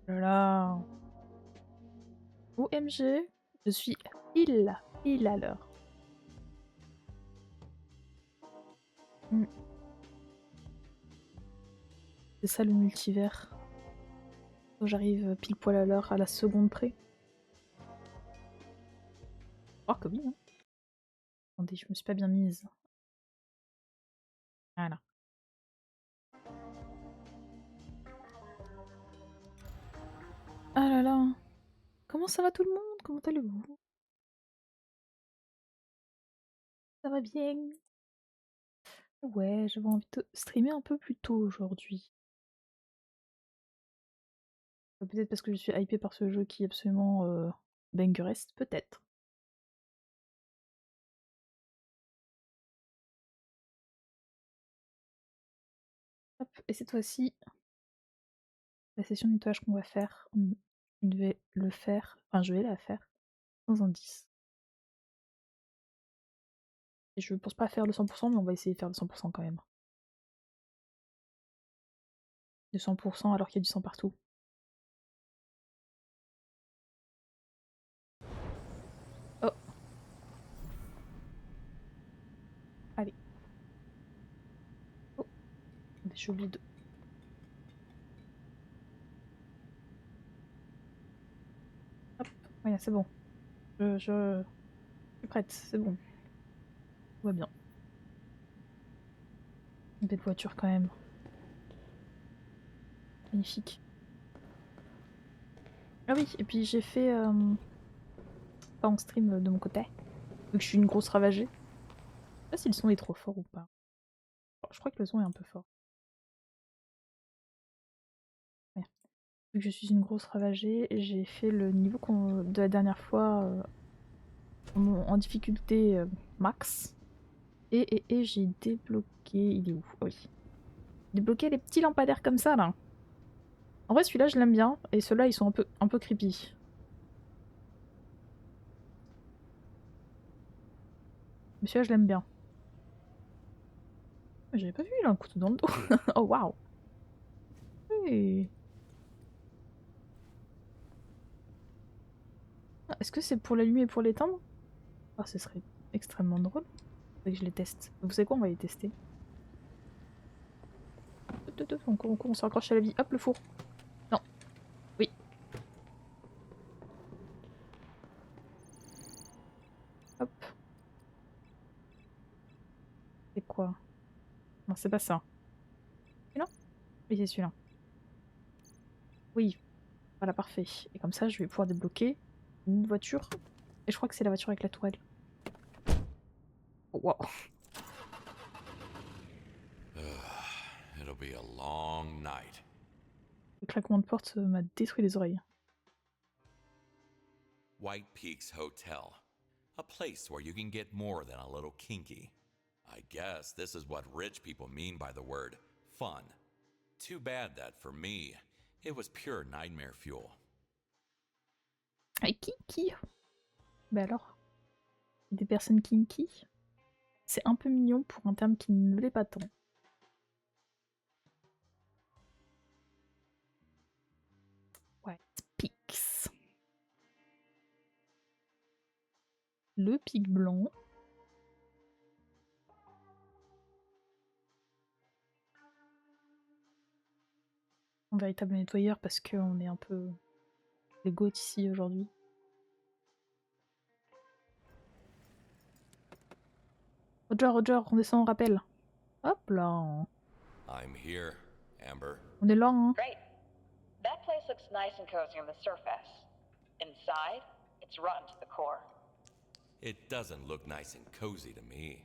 Oh là là. OMG, je suis pile à l'heure. C'est ça le multivers. J'arrive pile poil à l'heure, à la seconde près. Oh que oui, hein. Attendez, je me suis pas bien mise. Voilà. Ah là là. Comment ça va tout le monde? Comment allez-vous? Ça va bien? Ouais, j'avais envie de streamer un peu plus tôt aujourd'hui. Peut-être parce que je suis hypée par ce jeu qui est absolument bangerest, peut-être. Hop, et cette fois-ci, la session de nettoyage qu'on va faire, je vais le faire, enfin je vais la faire dans un 10. Et je pense pas faire le 100%, mais on va essayer de faire le 100% quand même. Le 100% alors qu'il y a du sang partout. Oh. Allez. Oh. J'ai oublié de... Hop. Voilà, c'est bon. Je suis prête, c'est bon. Tout va bien. Une belle voiture quand même. Magnifique. Ah oui, et puis j'ai fait... pas en stream de mon côté. Vu que je suis une grosse ravagée. Je sais pas si le son est trop fort ou pas. Oh, je crois que le son est un peu fort. Ouais. Vu que je suis une grosse ravagée, j'ai fait le niveau de la dernière fois en difficulté max. Et j'ai débloqué... Il est où? Oh oui. Débloqué les petits lampadaires comme ça là. En vrai celui-là je l'aime bien. Et ceux-là ils sont un peu creepy. Mais celui-là je l'aime bien. J'avais pas vu, il a un couteau dans le dos. Oh waouh. Oui. Ah, est-ce que c'est pour l'allumer et pour l'éteindre? Ah, ce serait extrêmement drôle. Faudrait que je les teste. Vous savez quoi, on va les tester. On se raccroche à la vie. Hop, le four. Non. Oui. Hop. C'est quoi? Non, c'est pas ça. Et non? Oui, c'est celui-là. Oui. Voilà, parfait. Et comme ça, je vais pouvoir débloquer une voiture. Et je crois que c'est la voiture avec la tourelle. Oh, wow. It'll be a long night. Le claquement de porte m'a détruit les oreilles. White Peaks Hotel. A place where you can get more than a little kinky. I guess this is what rich people mean by the word fun. Too bad that for me, it was pure nightmare fuel. Ah, kinky. Bah alors, des personnes kinky, c'est un peu mignon pour un terme qui ne l'est pas tant. White Peaks. Le pic blanc. Un véritable nettoyeur parce qu'on est un peu les goths ici aujourd'hui. Roger, on descend, on rappelle. Hop là. I'm here, Amber. On est là, hein. Great. That place looks nice and cozy on the surface. Inside, it's rotten to the core. It doesn't look nice and cozy to me.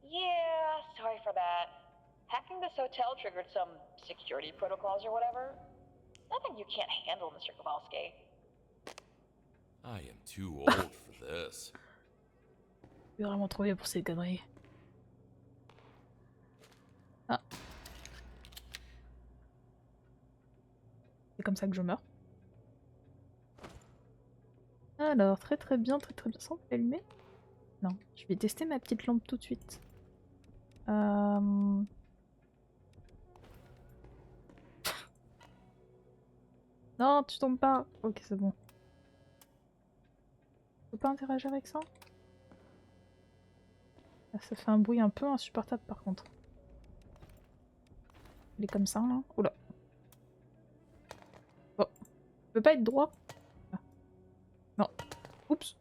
Yeah, sorry for that. Hacking this hotel triggered some security protocols or whatever. Nothing you can't handle, Mr. Kowalski. I am too old for this. Je suis vraiment trop vieux pour ces conneries. Ah. C'est comme ça que je meurs. Alors, très bien. Ça, on peut l'allumer? Non. Je vais tester ma petite lampe tout de suite. Non, tu tombes pas. Ok, c'est bon. Je peux pas interagir avec ça? Ah, ça fait un bruit un peu insupportable par contre. Il est comme ça là. Oula. Oh. Je peux pas être droit? Ah. Non. Oups.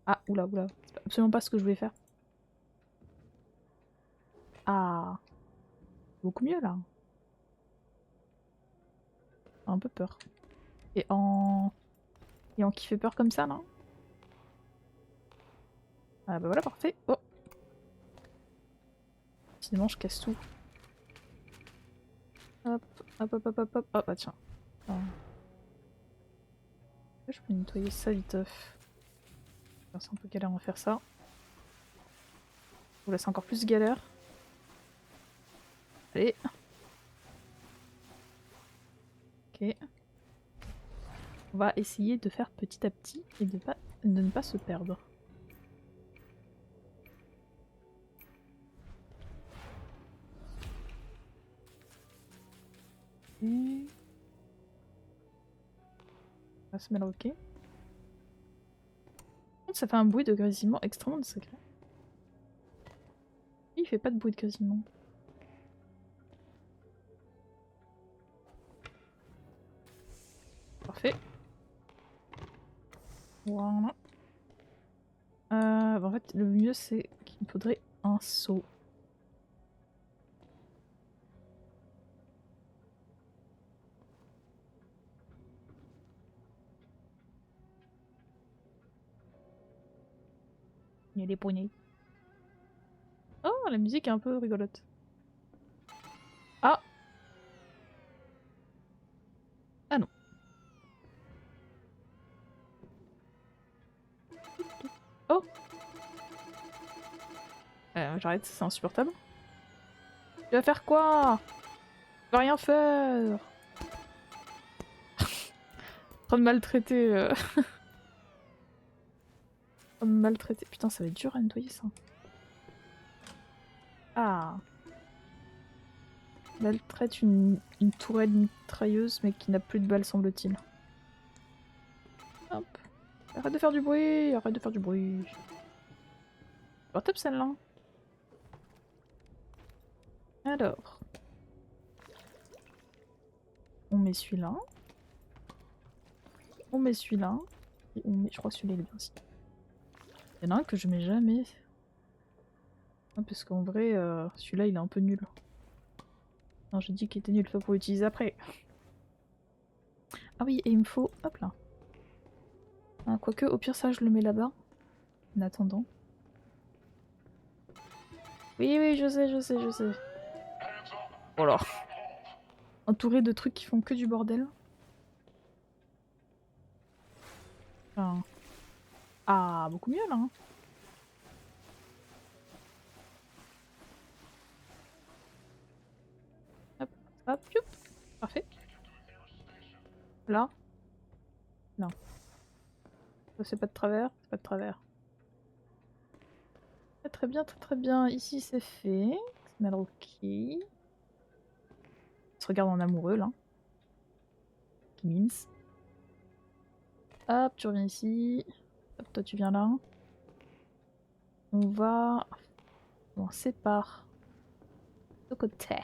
Ah, oula, oula. C'est absolument pas ce que je voulais faire. Ah. Beaucoup mieux là. J'ai un peu peur. Et en... Et en qui fait peur comme ça là? Ah bah voilà, parfait. Oh. Finalement, je casse tout. Hop, hop, hop, hop, hop, hop. Ah bah tiens. Ah. Je peux nettoyer ça vite. C'est un peu galère à faire ça. Oula, c'est encore plus galère. Allez. Ok. On va essayer de faire petit à petit et de ne pas se perdre. Et... on va se mettre ok. Ça fait un bruit de grésillement extrêmement discret. Il fait pas de bruit de grésillement. Parfait. Voilà. Bah en fait, le mieux c'est qu'il me faudrait un seau. Il y a des poignées. Oh, la musique est un peu rigolote. Ah! Ah non. Oh! J'arrête, c'est insupportable. Tu vas faire quoi? Tu vas rien faire! En train de maltraiter. En train de maltraiter. Putain, ça va être dur à nettoyer ça. Ah! Maltraite une tourelle mitrailleuse, mais qui n'a plus de balles, semble-t-il. Hop. Arrête de faire du bruit! Arrête de faire du bruit! Bon, top celle-là. Alors. On met celui-là. On met celui-là. Et on met... Je crois que celui-là il est bien aussi. Il y en a un que je mets jamais. Ah, parce qu'en vrai, celui-là il est un peu nul. Non, j'ai dit qu'il était nul, faut pour l'utiliser après. Ah oui, et il me faut... Hop là. Ah, quoique, au pire ça je le mets là-bas. En attendant. Oui, oui, je sais, je sais, je sais. Oh là. Entouré de trucs qui font que du bordel. Enfin... Ah, beaucoup mieux là. Hein. Hop, hop, youp. Parfait. Là. Non. Ça c'est pas de travers, c'est pas de travers. Très très bien, très très bien. Ici c'est fait. Smell ok. Il se regarde en amoureux là. Qui mimes. Hop, tu reviens ici. Hop, toi tu viens là. On va... On sépare. De côté.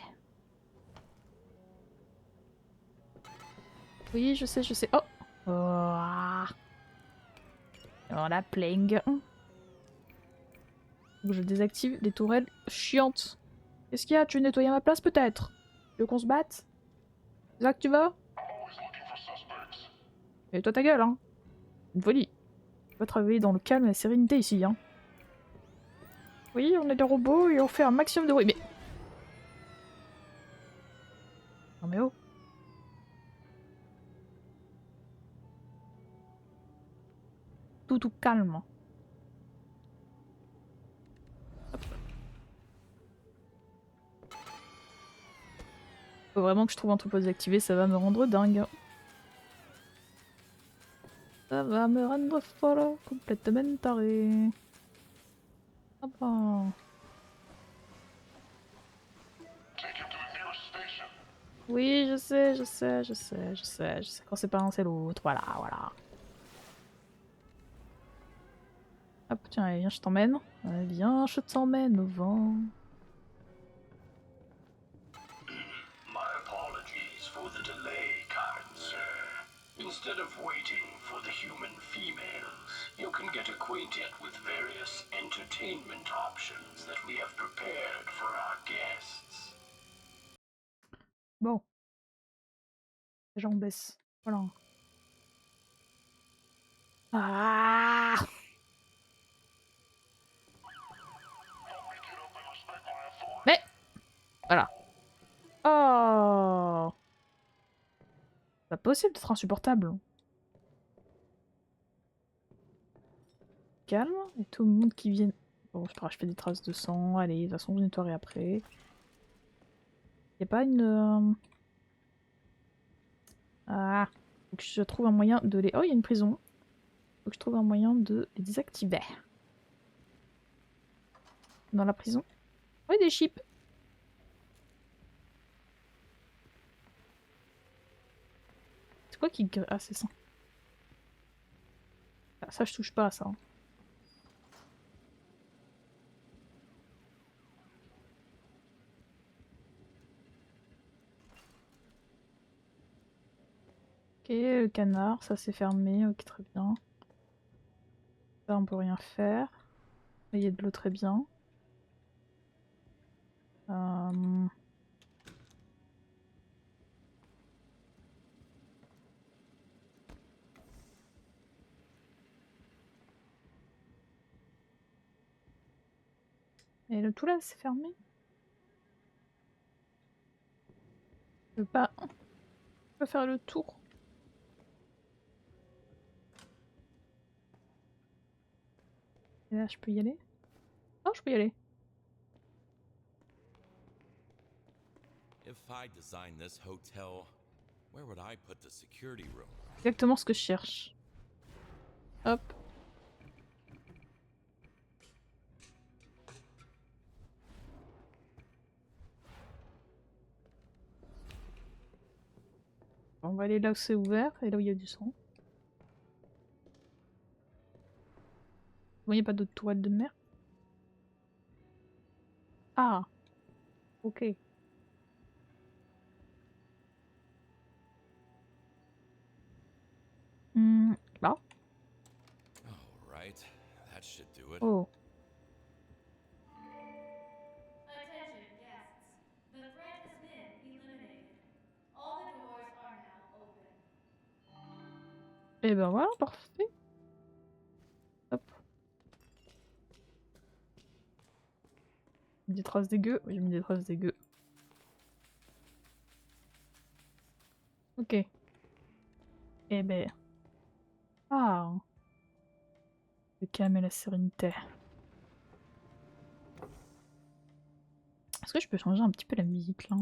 Oui, je sais, je sais. Oh! Oh, oh la pling. Donc je désactive les tourelles chiantes. Qu'est-ce qu'il y a? Tu veux nettoyer ma place peut-être? Tu veux qu'on se batte? C'est là que tu vas? Et toi ta gueule, hein. Une folie. On va travailler dans le calme et la sérénité ici, hein. Oui, on est des robots et on fait un maximum de bruit, mais... Non mais oh. Tout calme. Faut vraiment que je trouve un truc pour désactiver, ça va me rendre dingue. Ça va me rendre folle, complètement tarée. Ah bah... Oui, je sais, je sais, je sais, je sais, je sais. Quand c'est pas un, c'est l'autre. Voilà, voilà. Hop, tiens, allez, viens, je t'emmène. Viens, je t'emmène au vent. My apologies for the delay, kind sir. Instead of waiting for the human females, you can get acquainted with various entertainment options that we have prepared for our guests. Bon, les gens baissent. Voilà. Ah! Mais voilà. Oh! C'est pas possible d'être insupportable. Calme. Et tout le monde qui vient. Bon, c'est pas grave, je fais des traces de sang. Allez, de toute façon, je nettoierai après. Y a pas une. Ah! Faut que je trouve un moyen de les. Oh, il y a une prison. Faut que je trouve un moyen de les désactiver. Dans la prison. Oui, des chips. C'est quoi qui. Ah, c'est ça. Ah, ça, je touche pas à ça. Ok, le canard, ça c'est fermé. Ok, très bien. Ça, on peut rien faire. Là, il y a de l'eau, très bien. Euh... Et le tout là, c'est fermé. Je peux faire le tour. Et là, je peux y aller. Oh, je peux y aller. If I designed this hotel, where would I put the security room? Exactement ce que je cherche. Hop. On va aller là où c'est ouvert et là où il y a du sang. Bon, il n'y a pas d'autres toilettes de mer. Ah, ok. Là. All right, that should do it. Oh. Attention guests. The threat has been eliminated. All the doors are now open. Et ben voilà, parfait. Hop. Des traces dégueu. Oui, j'ai mis des traces dégueu. Ok. Eh ben. Ah. Le calme et la sérénité. Est-ce que je peux changer un petit peu la musique là?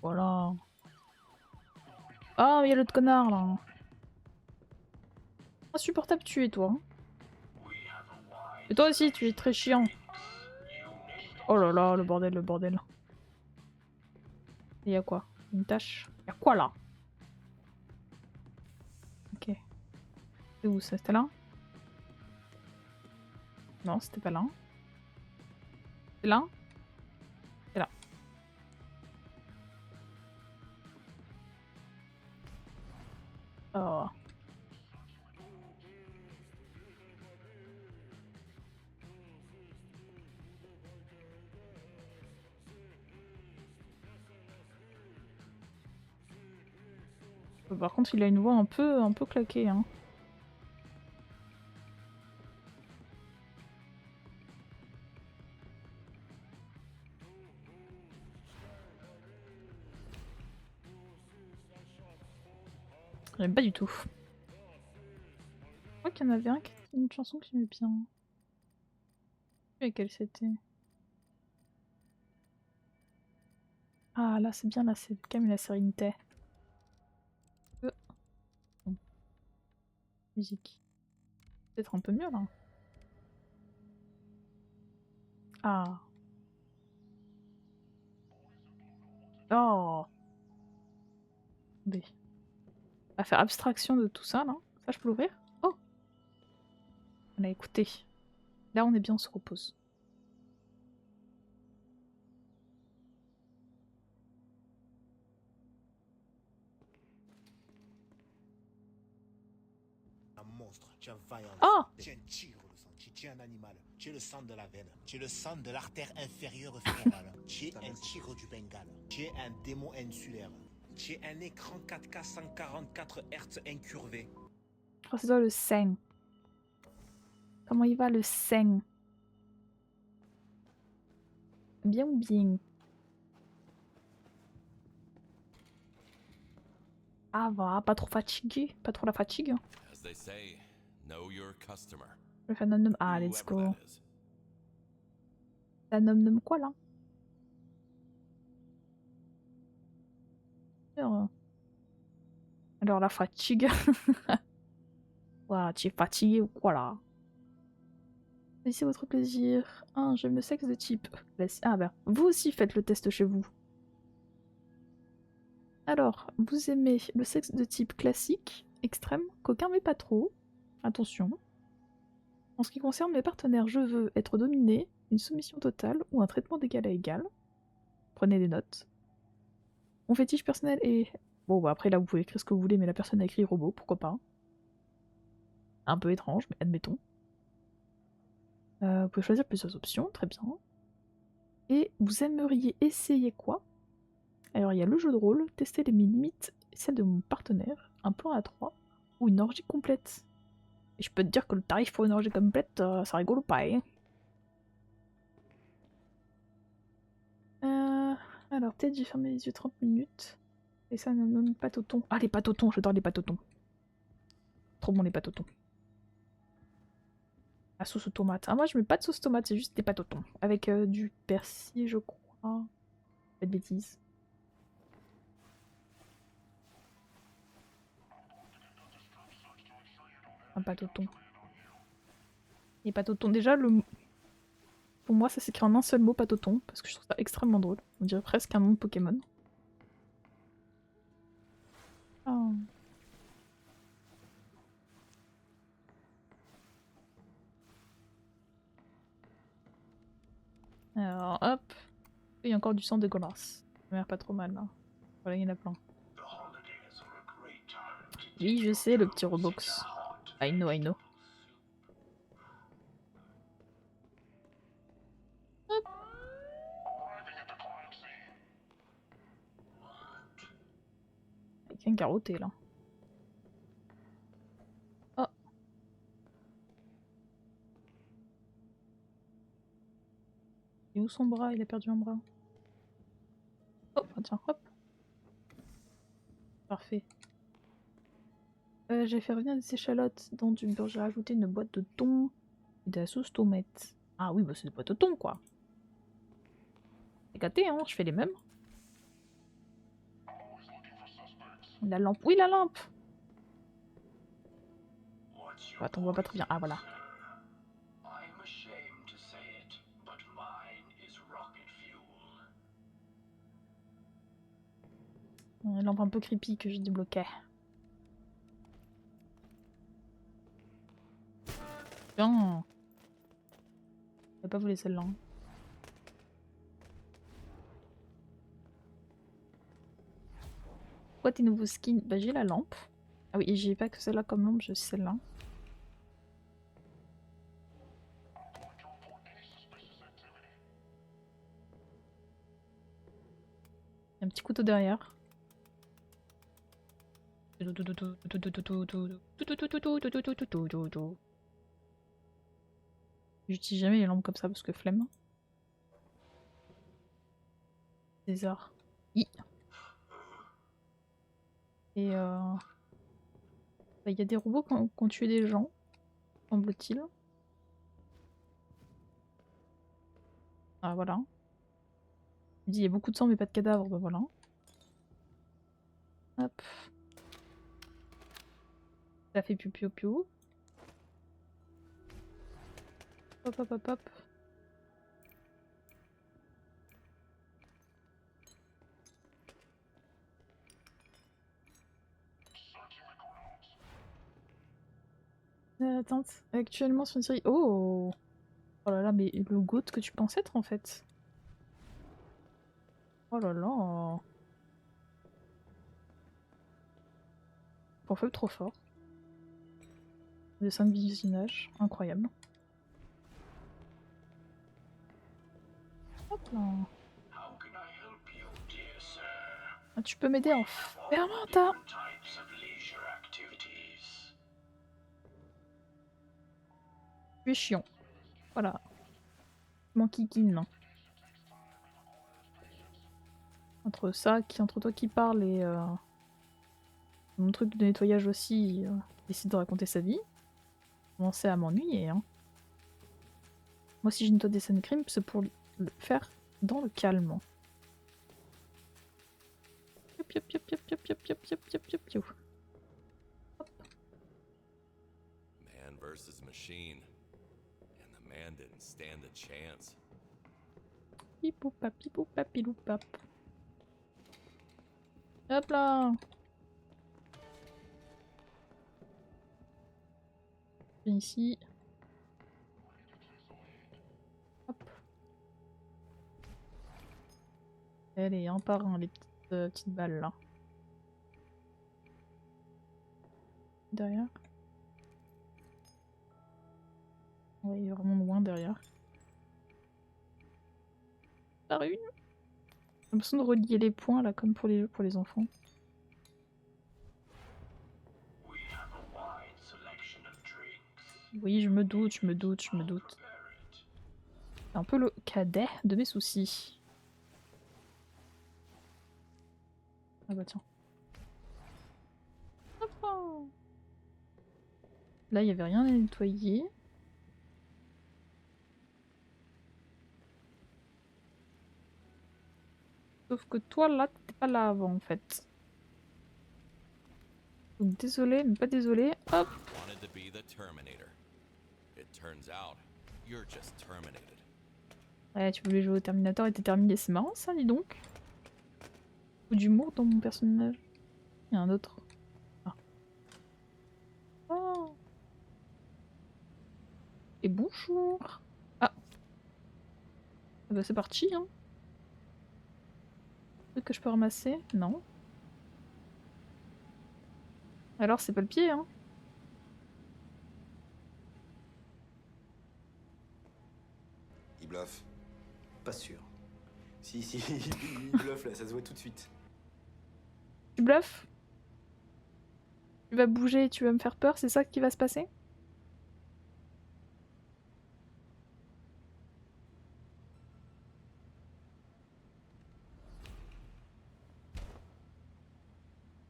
Voilà. Ah, il y a l'autre connard là. Insupportable tu es toi. Et toi aussi, tu es très chiant. Oh là là, le bordel, le bordel. Et y a quoi? Une tâche? Y a quoi là? Ok. C'est où ça? C'était là? Non, c'était pas là. C'est là? C'est là. Oh. Par contre, il a une voix un peu claquée, hein. J'aime pas du tout. Je crois qu'il y en avait une chanson que j'aimais bien. Je sais plus laquelle c'était. Ah, là, c'est bien, là, c'est le calme et la sérénité. Bon. Musique. Peut-être un peu mieux, là. Ah. Oh. Attendez. On va faire abstraction de tout ça, là. Ça, je peux l'ouvrir? Oh. Voilà, écoutez. Là, on est bien, on se repose. Un monstre, tu as vaillance. Oh. Tu es un tigre de sang, tu es un animal. Tu es le sang de la veine. Tu es le sang de l'artère inférieure fémorale. Tu es un tigre du Bengale. Tu es un démon insulaire. Tu es un écran 4K 144 Hz incurvé. Oh, c'est toi le Seng. Comment il va le Seng? Bien ou bien? Ah va, pas trop fatigué, pas trop la fatigue. As they say, know your customer. Le fait nom ah, let's Whoever go. that is. Ça nomme quoi là? Alors la fatigue. Voilà, tu es fatigué ou quoi là? Laissez votre plaisir. Ah, j'aime le sexe de type. Ah ben, vous aussi faites le test chez vous. Alors, vous aimez le sexe de type classique, extrême, coquin mais pas trop. Attention. En ce qui concerne mes partenaires, je veux être dominé, une soumission totale ou un traitement d'égal à égal. Prenez des notes. Mon fétiche personnel est... Bon, bah après là vous pouvez écrire ce que vous voulez, mais la personne a écrit robot, pourquoi pas. Un peu étrange, mais admettons. Vous pouvez choisir plusieurs options, très bien. Et vous aimeriez essayer quoi? Alors il y a le jeu de rôle, tester mes limites et celles de mon partenaire, un plan à 3 ou une orgie complète. Et je peux te dire que le tarif pour une orgie complète, ça rigole pas, hein. Alors peut-être j'ai fermé les yeux 30 minutes. Et ça ne nomme pas Toton. Ah les patotons, j'adore les patotons. Trop bon les patotons. La sauce aux tomates. Ah moi je mets pas de sauce tomate, c'est juste des patotons. Avec du persil je crois. Pas de bêtises. Un patoton. Les patotons, déjà pour moi ça s'écrit en un seul mot patoton, parce que je trouve ça extrêmement drôle. On dirait presque un nom de Pokémon. Oh. Alors hop. Il y a encore du sang dégueulasse. Ça m'a l'air pas trop mal là. Voilà, il y en a plein. Oui, je sais, le petit Roblox. I know, I know. Hop. Avec un carotté là. Oh. Et où son bras? Il a perdu un bras. Oh, bah tiens, hop. Parfait. J'ai fait revenir des échalotes dans du beurre. J'ai rajouté une boîte de thon et de la sauce tomate. Ah oui, bah c'est des boîtes de thon quoi. C'est gâté, hein, je fais les mêmes. La lampe. Oui, la lampe! Attends, on voit pas très bien. Ah voilà. Une lampe un peu creepy que je débloquais. Bien. Je vais pas voulu celle-là. Quoi tes nouveaux skins? Bah j'ai la lampe. Ah oui, et j'ai pas que celle-là comme lampe, j'ai aussi celle-là. Il y a un petit couteau derrière. J'utilise jamais les lampes comme ça parce que flemme. César. I. Et bah, y a des robots qui ont tué des gens, semble-t-il. Ah voilà. Il dit il y a beaucoup de sang mais pas de cadavres, bah voilà. Hop. Ça fait piou piou. Hop hop hop hop. Attends, actuellement sur une série... Oh! Oh là là, mais le GOAT que tu penses être en fait. Oh là là. Pour trop fort. Dessin de visionnage, incroyable. Hop là. How can I help you, dear sir? Ah, tu peux m'aider en fermentat. Different types of leisure activities. Tu es chiant. Voilà. Mon kikine. Entre ça, entre toi qui parle et mon truc de nettoyage aussi, il décide de raconter sa vie. Commencer à m'ennuyer. Hein. Moi, si je nettoie des scènes de crime, c'est pour le faire dans le calme. Yop, yop, yop, yop, yop, yop, yop, yop, yop, yop, yop. Hop. Man versus machine. And the man didn't stand a chance. Pipoupa, pipoupa, piloupap. Hop là. Viens ici. Hop. Allez, un par un, les petites balles là. Derrière. Ouais, il est vraiment loin derrière. Par une. J'ai l'impression de relier les points là, comme pour les jeux pour les enfants. We have a wide selection of drinks. Oui, je me doute, je me doute, je me doute. Prepare it. C'est un peu le cadet de mes soucis. Ah bah tiens. Hop là. Là, il n'y avait rien à nettoyer. Sauf que toi, là, t'étais pas là avant, en fait. Donc désolé, mais pas désolé. Hop. Wanted to be the Terminator. It turns out, you're just terminated. Ouais, tu voulais jouer au Terminator et t'es terminé. C'est marrant ça, dis donc. Ou d'humour dans mon personnage. Il y a un autre. Ah. Oh. Et bonjour. Ah. Ah bah c'est parti, hein. Truc que je peux ramasser? Non. Alors c'est pas le pied, hein. Il bluffe. Pas sûr. Si, il bluffe là, ça se voit tout de suite. Tu bluffes? Tu vas bouger et tu vas me faire peur, c'est ça qui va se passer?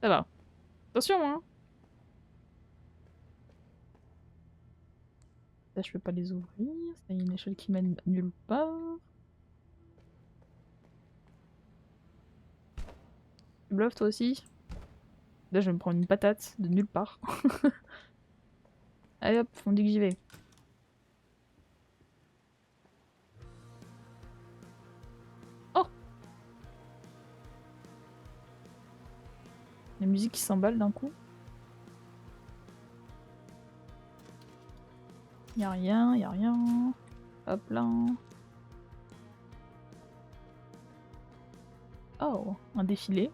Ça va. Attention, hein. Ça, je peux pas les ouvrir. Ça, il y a une échelle qui mène nulle part. Tu bluffes toi aussi? Là, je vais me prendre une patate de nulle part. Allez hop, on dit que j'y vais. Oh! La musique qui s'emballe d'un coup. Y'a rien, y'a rien. Hop là. Oh, un défilé.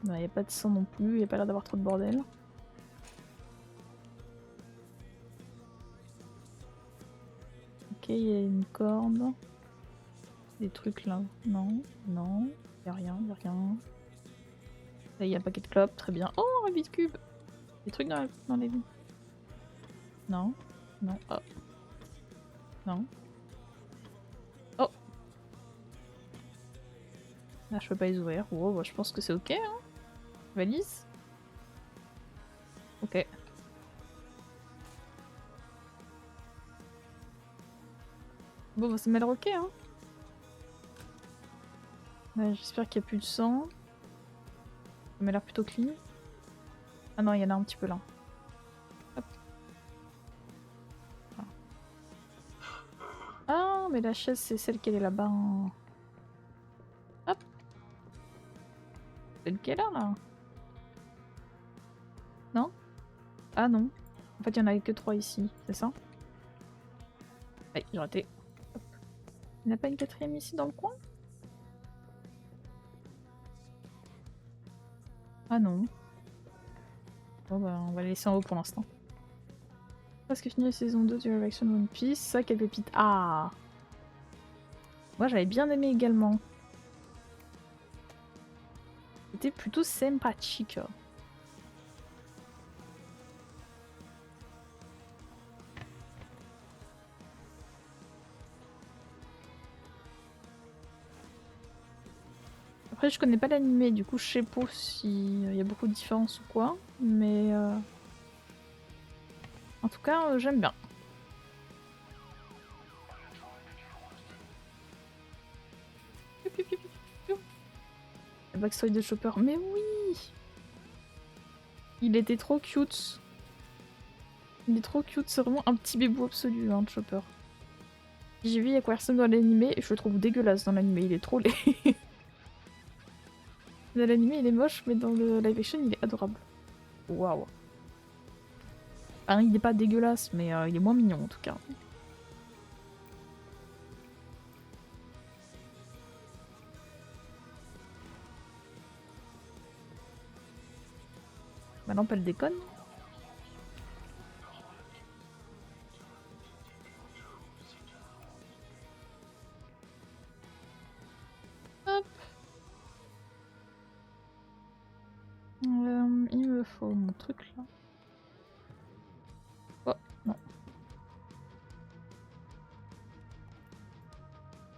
Bah, y a pas de sang non plus, y a pas l'air d'avoir trop de bordel. Ok, y a une corde. Des trucs là. Non, non. Y a rien, y a rien. Là, y a un paquet de clopes, très bien. Oh, un Rubik's Cube! Des trucs dans les vies. Non, non, oh. Non. Oh! Là, je peux pas les ouvrir. Oh, bah, je pense que c'est ok, hein. Valise? Ok. Bon, bah, ça m'a l'air ok, hein. Ouais, j'espère qu'il n'y a plus de sang. Ça m'a l'air plutôt clean. Ah non, il y en a un petit peu là. Hop. Ah, mais la chaise, c'est celle qui est là-bas. Hop. Celle qui est là, là. Non? Ah non. En fait, il y en a que 3 ici, c'est ça? Ouais, j'ai raté. Hop. Il n'y en a pas une quatrième ici dans le coin? Ah non. Bon bah, on va la laisser en haut pour l'instant. Presque fini la saison 2 de Reaction One Piece. Ça, quelle pépite. Ah! Moi, j'avais bien aimé également. C'était plutôt sympathique. Après, je connais pas l'animé, du coup, je sais pas s'il y a beaucoup de différences ou quoi. Mais en tout cas, j'aime bien. La backstory de Chopper. Mais oui! Il était trop cute. Il est trop cute, c'est vraiment un petit bébou absolu, hein, Chopper. J'ai vu Aquarson dans l'animé et je le trouve dégueulasse dans l'animé, il est trop laid. Dans l'animé il est moche, mais dans le live action il est adorable. Waouh. Enfin, il est pas dégueulasse, mais il est moins mignon en tout cas. Ma lampe elle déconne. Hop. Il me faut mon truc là. Oh, non.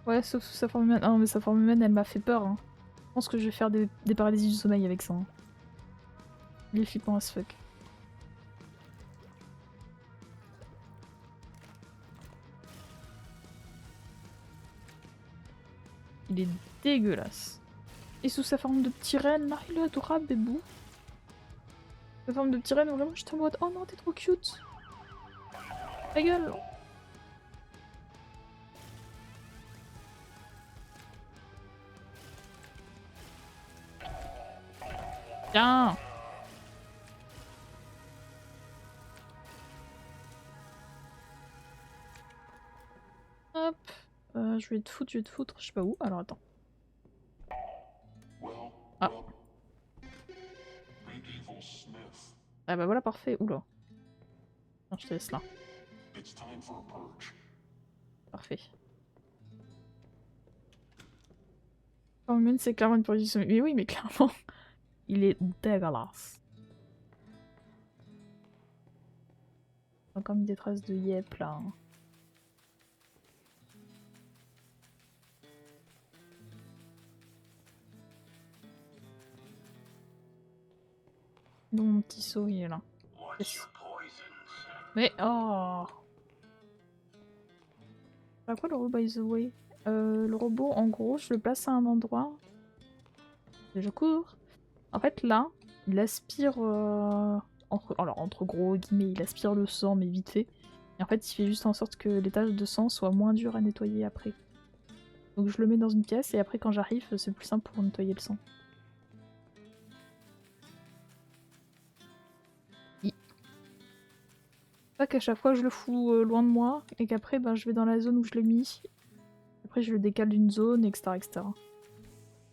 Ouais, sauf sous sa forme humaine. Ah non, mais sa forme humaine elle m'a fait peur. Hein. Je pense que je vais faire des paralysies du sommeil avec ça. Hein. Il est flippant as fuck. Il est dégueulasse. Et sous sa forme de petit renne, là, il est adorable, bébou. Sa forme de petit renne, vraiment, j'étais en mode oh non, t'es trop cute. Ta gueule. Tiens. Hop. Je vais te foutre, je sais pas où. Alors attends. Ah. Ah bah voilà, parfait. Oula. Non, je te laisse là. Parfait. Forme c'est clairement une position. Mais oui, mais clairement, il est dégueulasse. Encore mis des traces de yep là. Donc mon petit seau il est là. Yes. Mais oh. C'est quoi le robot by the way? Le robot en gros je le place à un endroit. Et je cours. En fait là, il aspire entre gros guillemets, il aspire le sang mais vite fait. Et en fait il fait juste en sorte que les taches de sang soient moins dures à nettoyer après. Donc je le mets dans une pièce et après quand j'arrive c'est plus simple pour nettoyer le sang. Pas qu'à chaque fois je le fous loin de moi et qu'après ben, je vais dans la zone où je l'ai mis. Après je le décale d'une zone, etc. etc.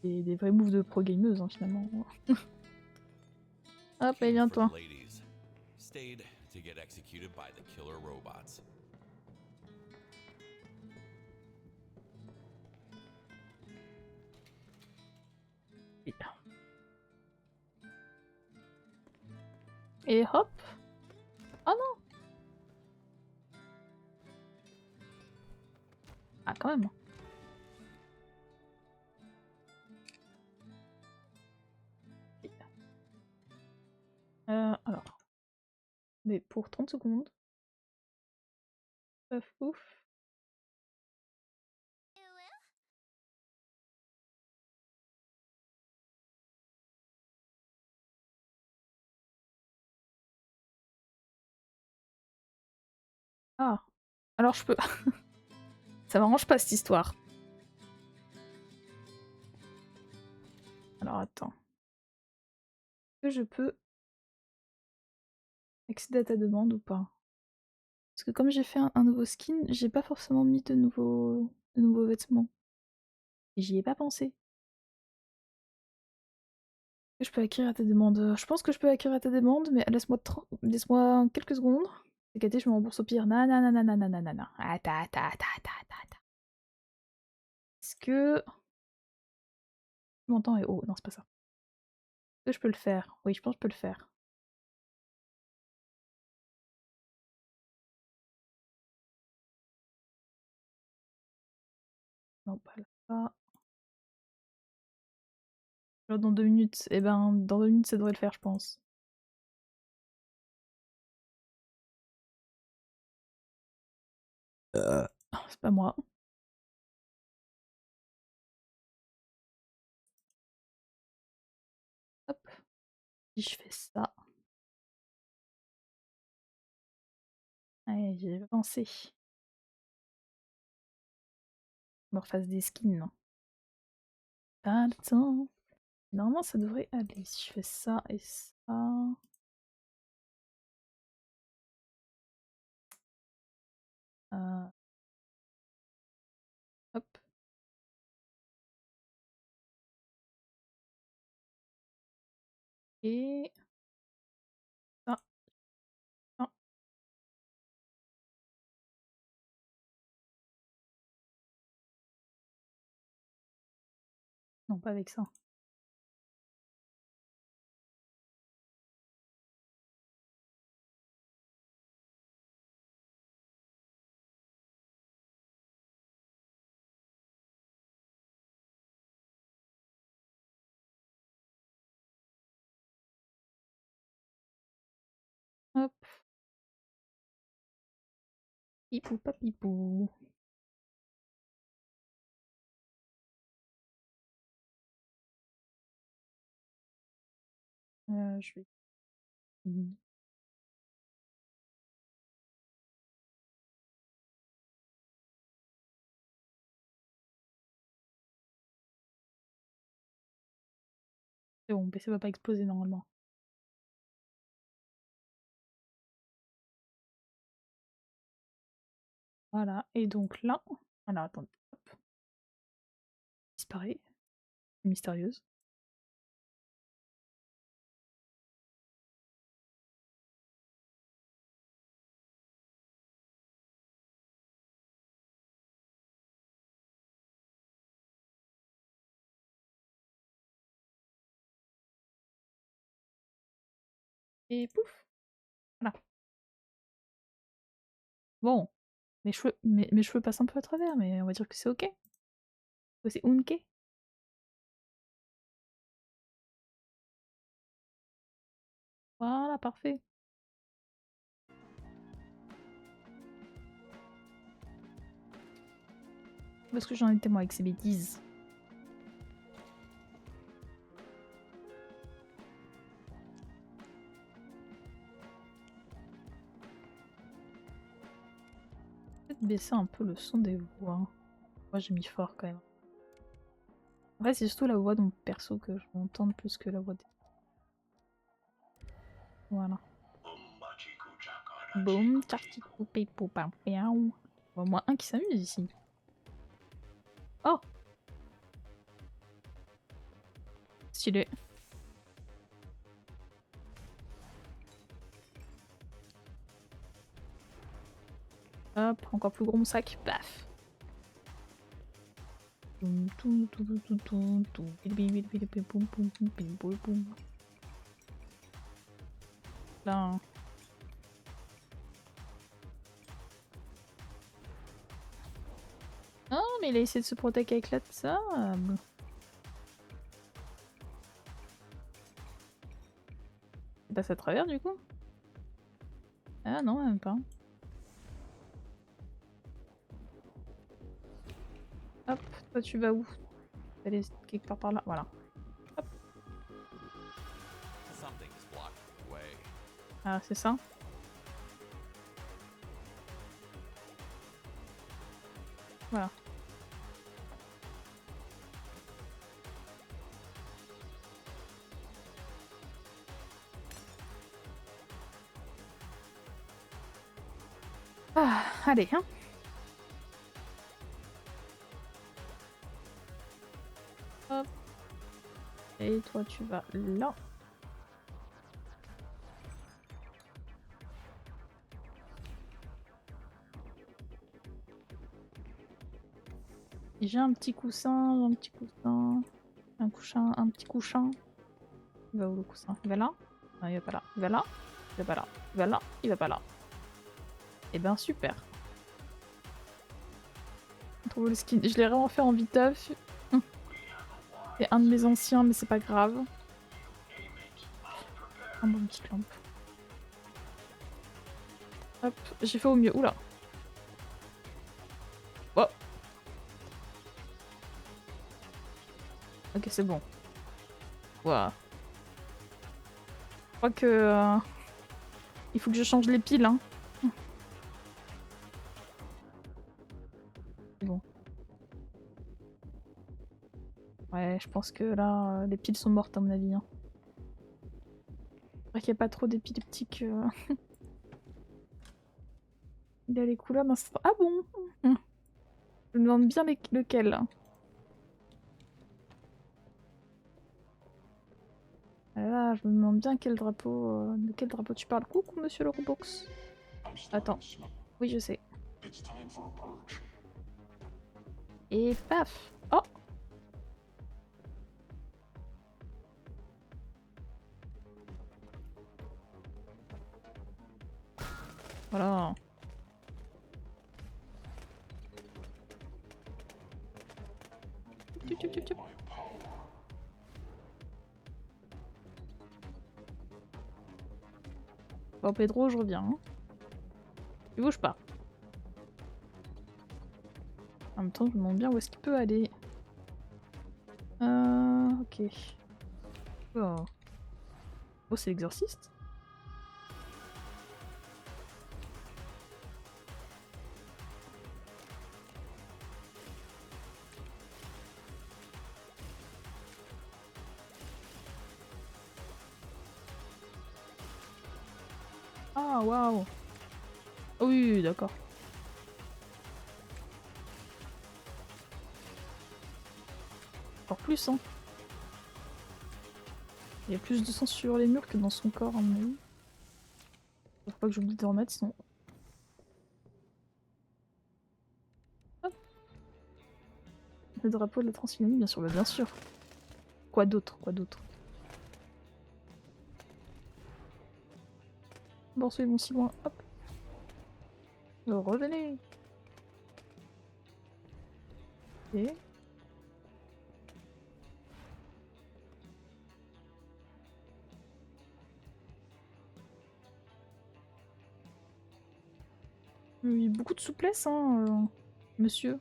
Des vrais moves de pro gameuse hein, finalement. Hop, allez viens toi. Stayed to get executed by the killer robots. Et hop. Oh non. Ah quand même. Alors. Mais pour 30 secondes. Paf pouf. Ah. Alors je peux... Ça m'arrange pas cette histoire. Alors attends. Est-ce que je peux... accéder à ta demande ou pas? Parce que comme j'ai fait un nouveau skin, j'ai pas forcément mis de nouveaux vêtements. Et j'y ai pas pensé. Je peux acquérir à ta demande. Je pense que je peux acquérir à ta demande, mais laisse-moi quelques secondes. C'est gâté, je me rembourse au pire. Nanana. Attends. Est-ce que... Tu m'entends et oh, non, c'est pas ça. Est-ce que je peux le faire? Oui, je pense que je peux le faire. Non, pas là. Genre dans 2 minutes. Eh ben, dans 2 minutes, ça devrait le faire, je pense. C'est pas moi. Hop. Si je fais ça. Allez, j'y ai pensé. On me refasse des skins, non? Pas le temps. Normalement, ça devrait aller. Si je fais ça et ça... Euh, hop. Et... ça. Ça. Non, pas avec ça. Hop. Pipou, papipou. Je vais... C'est bon, mon PC va pas exploser normalement. Voilà, et donc là... Alors, attendez. Hop. Disparaît. Mystérieuse. Et pouf. Voilà. Bon. Mes cheveux passent un peu à travers, mais on va dire que c'est ok. Que c'est ok. Voilà, parfait. Où est-ce que j'en étais moi avec ces bêtises? Peut-être baisser un peu le son des voix. Moi j'ai mis fort quand même. En fait c'est surtout la voix de mon perso que je m'entends plus que la voix des... Voilà. Boum, tcharti poupé poupin piaou. Au moins un qui s'amuse ici. Oh! Stylé. Hop, encore plus gros mon sac. Paf. Là. Non, mais il a essayé de se protéger avec la table. Il passe à travers du coup? Ah non, même pas. Hop, toi tu vas où? Tu vas aller quelque part par là, voilà. Hop. Something's blocked the way. Ah, c'est ça. Voilà. Ah, allez, hein. Hop. Et toi, tu vas là. J'ai un petit coussin, un petit coussin, un couchin, un petit couchin. Il va où le coussin? Il va là? Non, il va pas là. Il va là? Il va pas là. Il va là? Il va pas là. Et ben super. On trouve le skin. Je l'ai vraiment fait en viteuf. C'est un de mes anciens, mais c'est pas grave. Un bon petite lampe. Hop, j'ai fait au mieux. Oula. Oh. Ok, c'est bon. Waouh. Je crois que... il faut que je change les piles, hein. C'est bon. Ouais, je pense que là, les piles sont mortes à mon avis. Hein. C'est vrai qu'il n'y a pas trop d'épileptiques. Il a les couleurs d'un... Ah bon? Je me demande bien lequel. Là, je me demande bien quel drapeau... de quel drapeau tu parles. Coucou, monsieur le Roblox. Attends. Oui, je sais. Et paf! Oh! Voilà. Tup, tup, tup, tup. Bon, Pedro, je reviens. Hein. Tu bouges pas. En même temps, je me demande bien où est-ce qu'il peut aller. Ok. Oh, oh c'est l'exorciste. Ah, waouh. Oh, oui, d'accord. Encore plus, hein. Il y a plus de sang sur les murs que dans son corps, à mon avis. Faut pas que j'oublie de remettre, sinon... Hop. Le drapeau de la Transylvanie, bien sûr, bah, bien sûr. Quoi d'autre? Quoi d'autre? Morceaux ils vont si loin, hop. Revenez. Ok. Oui, beaucoup de souplesse, hein, monsieur.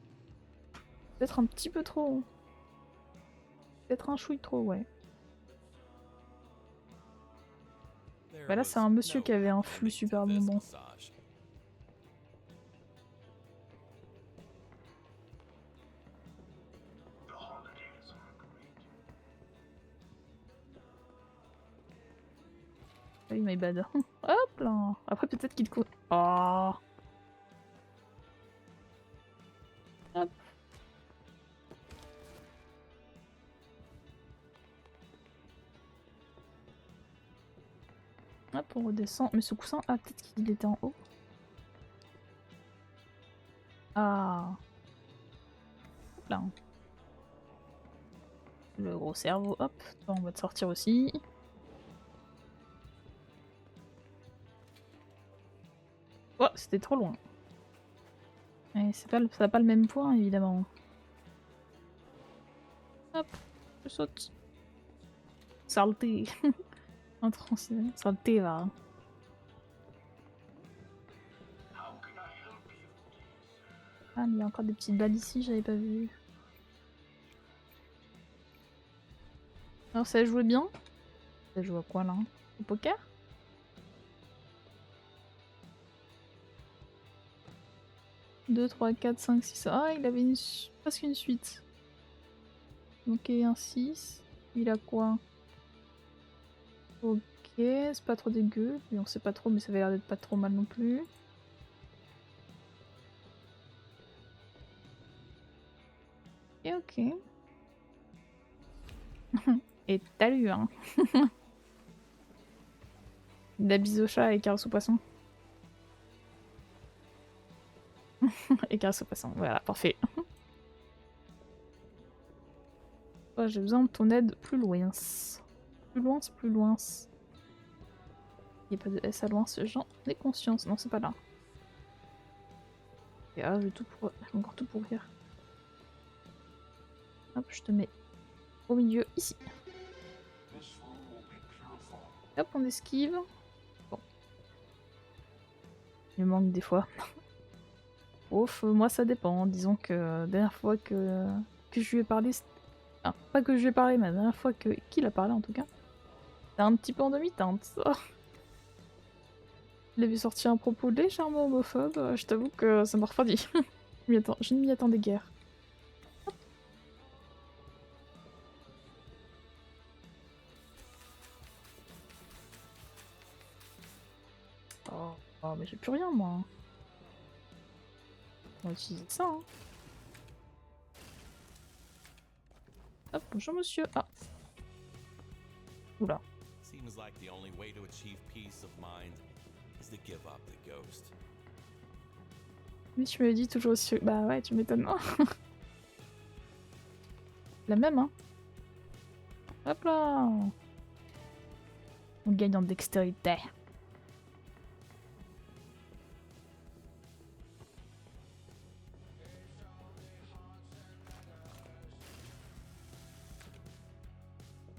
Peut-être un petit peu trop. Peut-être un chouille trop, ouais. There Bah là, c'est was un monsieur no qui avait un happy flux ending to super this abondant. massage. The holidays are great. Ah oui, my bad. Hop là. Après, peut-être qu'il te... Oh. Hop. Hop, on redescend. Mais ce coussin... Ah, peut-être qu'il était en haut. Ah. Hop là. Le gros cerveau. Hop. Toi, on va te sortir aussi. Oh, c'était trop loin. Et c'est pas, ça n'a pas le même point, évidemment. Hop. Je saute. Saleté. En transylvanien. Saleté, va. How can I help you? Ah, mais il y a encore des petites balles ici, j'avais pas vu. Alors, ça jouait bien? Ça joue à quoi, là? Au poker? Deux, 3, 4, 5, 6. Ah, il avait presque une suite. Ok, un 6. Il a quoi? Ok, c'est pas trop dégueu. Mais on sait pas trop, mais ça avait l'air d'être pas trop mal non plus. Et ok. Et t'as lu, hein. La bise au chat et caresse au poisson. Et caresse au poisson, voilà, parfait. Oh, j'ai besoin de ton aide plus loin. Plus loin, plus loin. Il n'y a pas de S à loin, j'en ai conscience. Non, c'est pas là. Et ah, je vais encore tout pourrir. Hop, je te mets au milieu, ici. Hop, on esquive. Bon. Il me manque des fois. Ouf, moi ça dépend. Disons que la dernière fois que je lui ai parlé... Enfin, pas que je lui ai parlé, mais la dernière fois qu'il a parlé en tout cas. C'était un petit peu en demi-teinte. Il avait sorti un propos légèrement homophobe. Je t'avoue que ça m'a refroidi. Je ne m'y attendais guère. Oh, oh, mais j'ai plus rien moi. On va utiliser ça. Hein. Hop, bonjour monsieur. Ah. Oula. Seems like the only way to achieve peace of mind is to give up the ghost. Oui, tu me le dis toujours aussi. Bah ouais, tu m'étonnes. La même, hein. Hop là. On gagne en dextérité.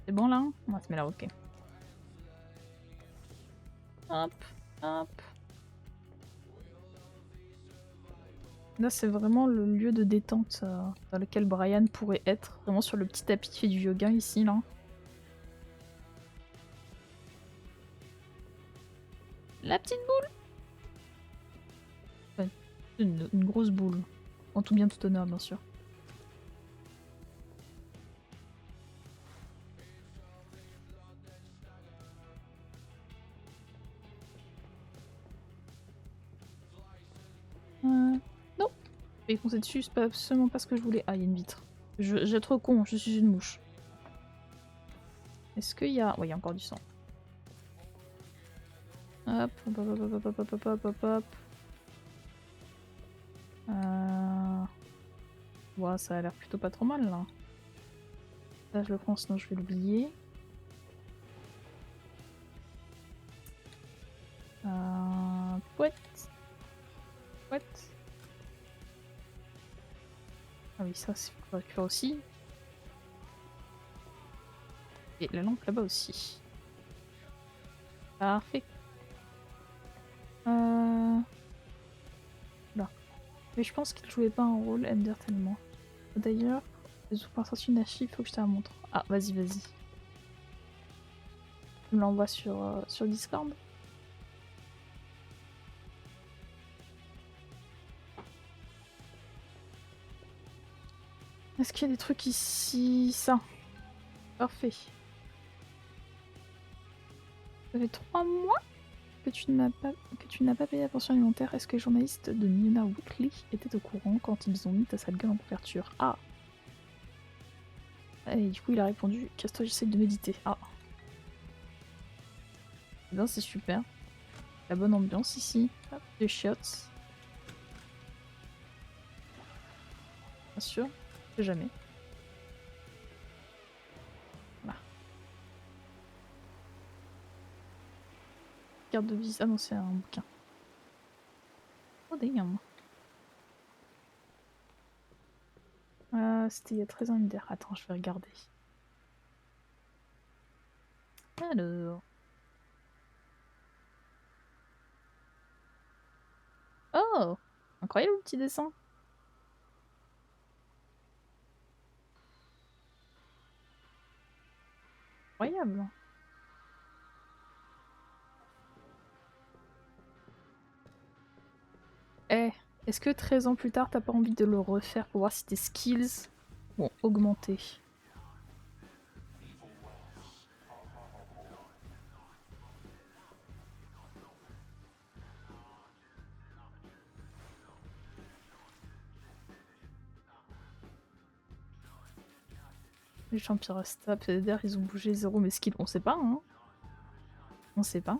C'est bon là? On va se mettre là, ok. Hop, hop. Là, c'est vraiment le lieu de détente dans lequel Brian pourrait être. Vraiment sur le petit tapis qui fait du yoga ici, là. La petite boule! Enfin, une grosse boule. En tout bien, tout honneur, bien sûr. Non! Et foncer dessus, c'est pas absolument pas ce que je voulais. Ah, il y a une vitre. J'ai trop con, je suis une mouche. Est-ce qu'il y a... Ouais, il y a encore du sang. Hop, hop, hop, hop, hop, hop, hop, hop, hop, hop. Ouais, ça a l'air plutôt pas trop mal, là. Ça, je le prends, sinon je vais l'oublier. Pouet. Pouet. Ah oui, ça, c'est pour récupérer aussi. Et la lampe là-bas aussi. Parfait. Là. Mais je pense qu'il jouait pas un rôle Ender tellement. D'ailleurs, pour sortir une archive, faut que je te la montre. Ah, vas-y, vas-y. Tu me l'envoies sur Discord. Est-ce qu'il y a des trucs ici? Ça. Parfait. Ça fait 3 mois que tu n'as pas payé la pension alimentaire. Est-ce que les journalistes de Nina Weekly étaient au courant quand ils ont mis ta sale gueule en couverture? Ah. Et du coup, il a répondu, casse-toi, j'essaie de méditer. Ah. Eh bien, c'est super. La bonne ambiance ici. Hop, des chiottes. Bien sûr. Je sais jamais. Voilà. Carte de visite. Ah non, c'est un bouquin. Oh, damn. C'était il y a 13 ans, Ender. Attends, je vais regarder. Alors. Oh! Incroyable le petit dessin. Incroyable. Eh, est-ce que 13 ans plus tard, t'as pas envie de le refaire pour voir si tes skills vont augmenter? Les champions Rasta, PDR, ils ont bougé 0 mais skill, on sait pas, hein. On sait pas.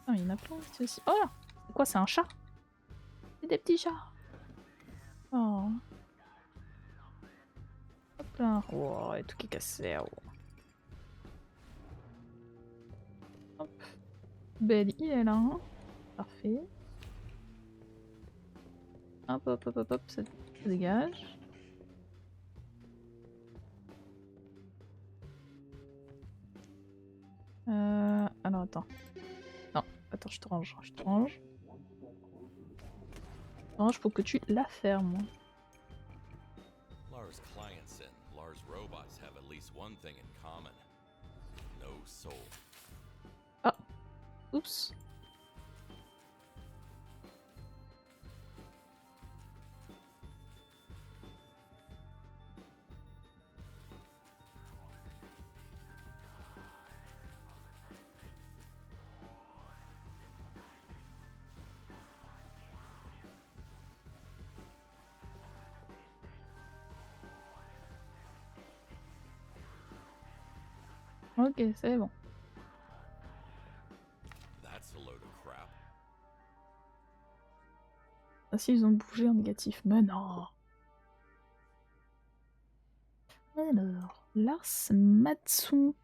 Ah, il y en a plein ici aussi. Oh là! C'est quoi, c'est un chat? C'est des petits chats! Oh. Hop là. Wow, et tout qui est cassé. Oh. Hop. Belle, il est là. Hein. Parfait. Hop, hop, hop, hop, hop, ça dégage. Alors attends. Non, attends, je te range. Je te range. Range pour que tu la fermes. Lars clients and Lars robots have at least one thing in common. No soul. Ah, oups. Ok, c'est bon. That's a load of crap. Ah si, ils ont bougé en négatif. Mais non. Alors, Lars Matson.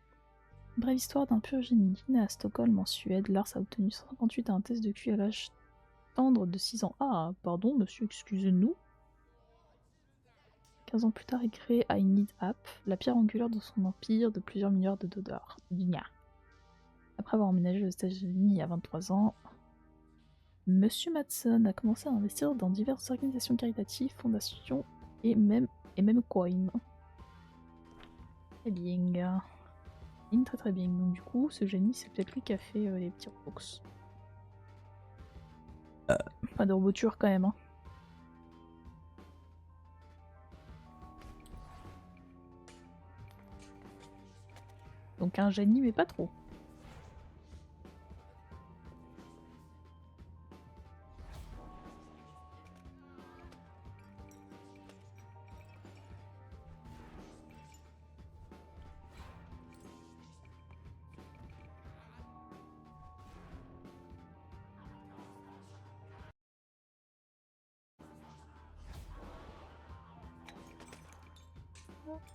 Brève histoire d'un pur génie. Né à Stockholm en Suède, Lars a obtenu 158 à un test de QI à l'âge tendre de 6 ans. Ah, pardon, monsieur, excusez-nous. 15 ans plus tard, il crée I Need App, la pierre angulaire de son empire de plusieurs milliards de dollars. Après avoir emménagé aux États-Unis à 23 ans, Monsieur Matson a commencé à investir dans diverses organisations caritatives, fondations et même coin. Très bien. Très très bien. Donc du coup, ce génie, c'est peut-être lui qui a fait les petits robots. Pas de roboture quand même. Hein. Donc un génie, mais pas trop.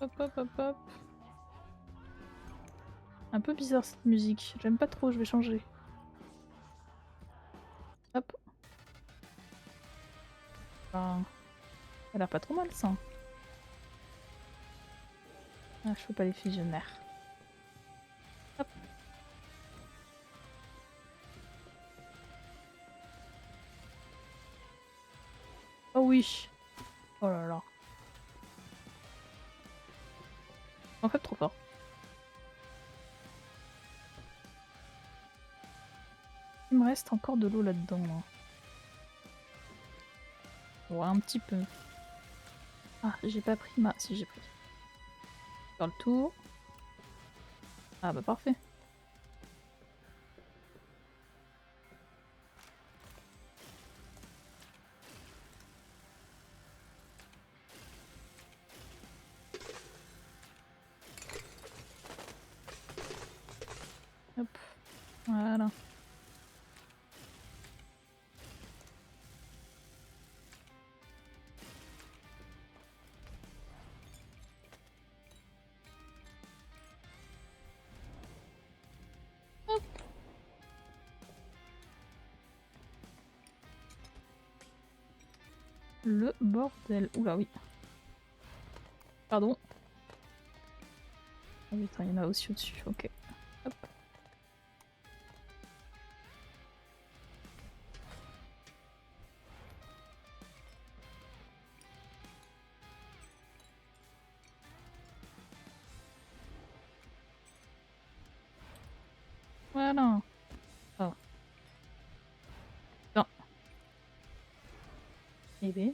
Hop hop hop hop. Un peu bizarre cette musique. J'aime pas trop, je vais changer. Hop. Enfin, ça a l'air pas trop mal ça. Ah, je fais pas les fusionnaires. Hop. Oh oui. Oh là là. En fait, trop fort. Il me reste encore de l'eau là-dedans. Là. Ouais, un petit peu. Ah, j'ai pas pris ma... Si, j'ai pris. Faire le tour. Ah bah parfait. Hop. Voilà. Hop. Le bordel. Oula, oui. Pardon. Ah putain, il y en a aussi au-dessus. Ok. Hop. Voilà. Oh. Non. Eh ben,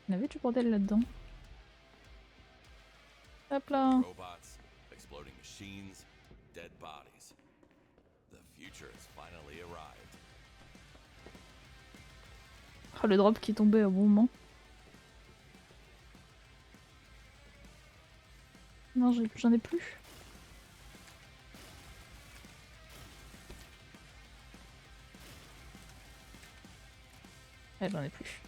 il y avait du bordel là-dedans. Hop là. Robots, exploding machines, dead bodies. The future has finally arrived. Oh, le drop qui tombait au bon moment. Non, j'en ai plus. Ouais, j'en ai plus.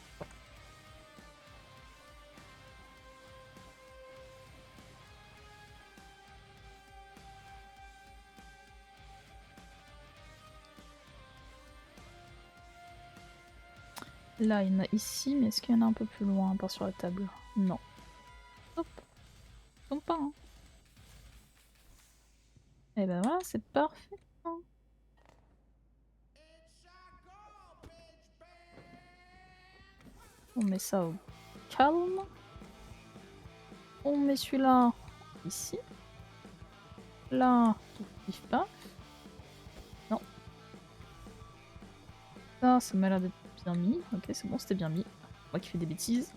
Là, il y en a ici, mais est-ce qu'il y en a un peu plus loin, à part sur la table? Non. Hop. Donc pas, hein. Et ben voilà, c'est parfait. Hein. On met ça au calme. On met celui-là ici. Là, pif paf. Non. Ça m'a l'air d'être bien mis. Ok, c'est bon, c'était bien mis. Moi qui fais des bêtises.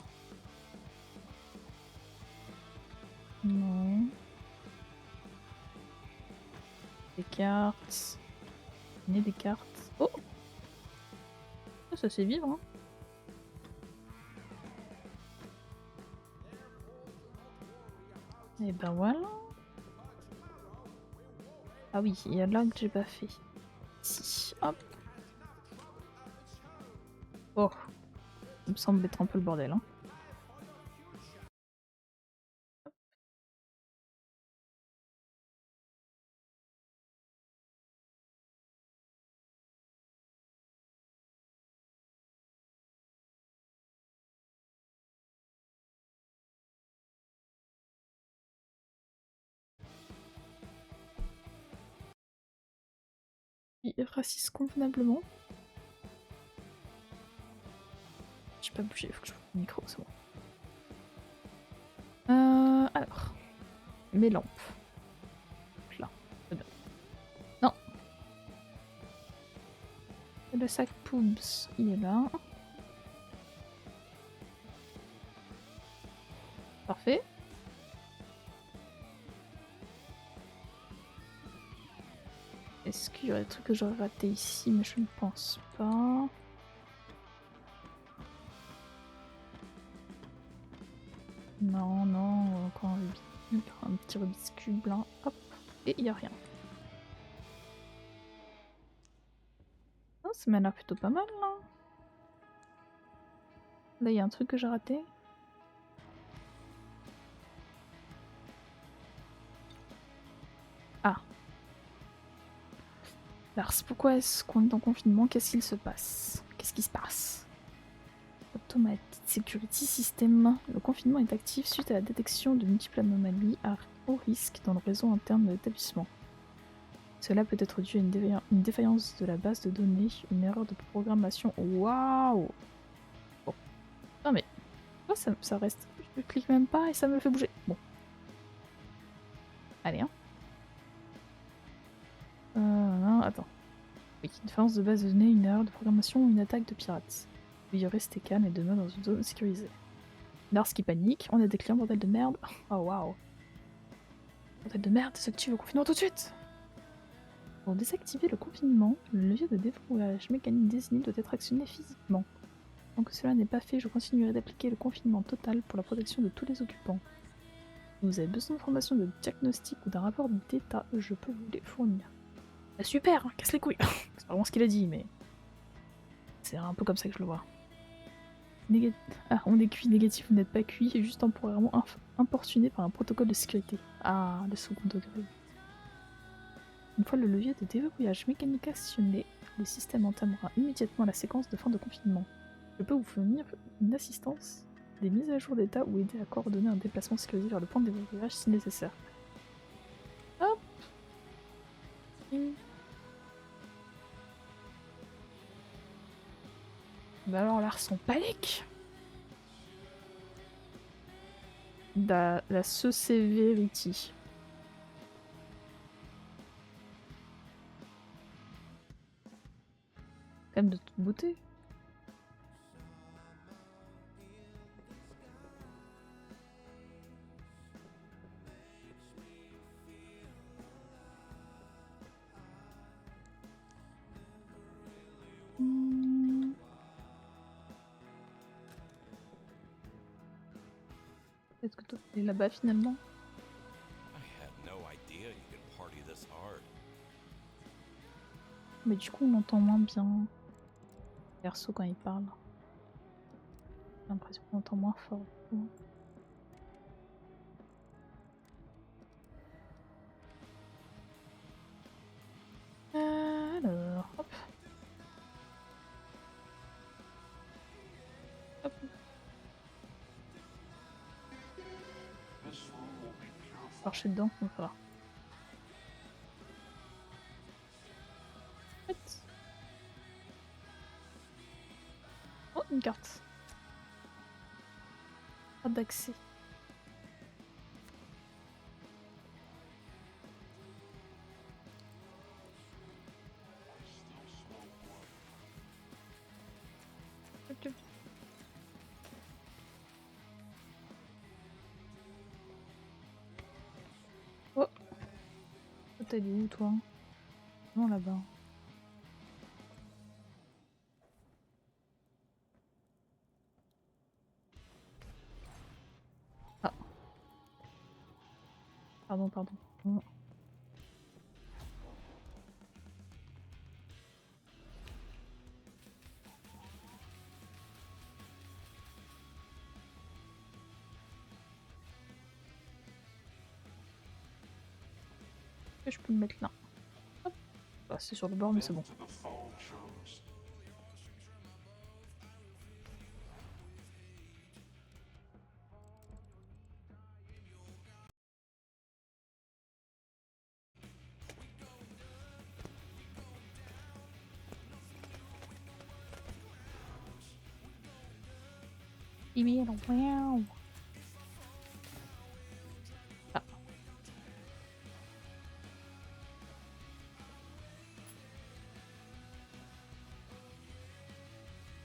Non. Des cartes. Des cartes. Oh! Ça c'est vivre, hein. Et ben voilà. Ah oui, il y a là que j'ai pas fait. Si, hop. Oh. Ça me semble être un peu le bordel, hein. Il raciste convenablement. J'ai pas bougé, faut que je fasse le micro, c'est bon. Alors. Mes lampes. Là. Très bien. Non. Le sac Poobs, il est là. Parfait. Est-ce qu'il y aurait des trucs que j'aurais raté ici, mais je ne pense pas. Non, non, encore un petit Rubik's Cube là. Hop. Et il n'y a rien. Oh, ça m'a l'air plutôt pas mal là. Là, il y a un truc que j'ai raté. Ah. Alors, pourquoi est-ce qu'on est en confinement? Qu'est-ce qu'il se passe? Qu'est-ce qui se passe? Automated Security System. Le confinement est actif suite à la détection de multiples anomalies à haut risque dans le réseau interne de l'établissement. Cela peut être dû à une défaillance de la base de données, une erreur de programmation. Waouh! Bon. Non mais, pourquoi ça reste? Je clique même pas et ça me le fait bouger. Bon. Allez, hein. Non, attends. Oui, une défaillance de base de données, une erreur de programmation ou une attaque de pirates. Veuillez rester calme et demeure dans une zone sécurisée. Lorsqu'il panique, on a des clients bordel de merde. Oh waouh. Bordel de merde, désactive le confinement tout de suite! Pour désactiver le confinement, le levier de déverrouillage mécanique désigné doit être actionné physiquement. Tant que cela n'est pas fait, je continuerai d'appliquer le confinement total pour la protection de tous les occupants. Si vous avez besoin d'informations de diagnostic ou d'un rapport d'état, je peux vous les fournir. Ah, super, hein, casse les couilles. C'est pas vraiment ce qu'il a dit, mais c'est un peu comme ça que je le vois. Ah, on est cuit, négatif, vous n'êtes pas cuit, et juste temporairement importuné par un protocole de sécurité. Ah, le second degré. Une fois le levier de déverrouillage mécanique actionné, le système entamera immédiatement la séquence de fin de confinement. Je peux vous fournir une assistance, des mises à jour d'état ou aider à coordonner un déplacement sécurisé vers le point de déverrouillage si nécessaire. Hop. Bah alors là, son panique. La Severity. Quand même de toute beauté. Peut-être que toi, t'es là-bas finalement. mais du coup on entend moins bien. Perso quand il parle. J'ai l'impression qu'on entend moins fort. Du coup. Alors, hop. Hop. Marcher dedans, on fera. Oh, une carte. Pas d'accès. Oh, t'es où toi? Non, là-bas. Ah. Pardon, pardon. Bon. Et je peux me mettre là. Hop. Bah, c'est sur le bord, mais c'est bon. Email, wow. Ah.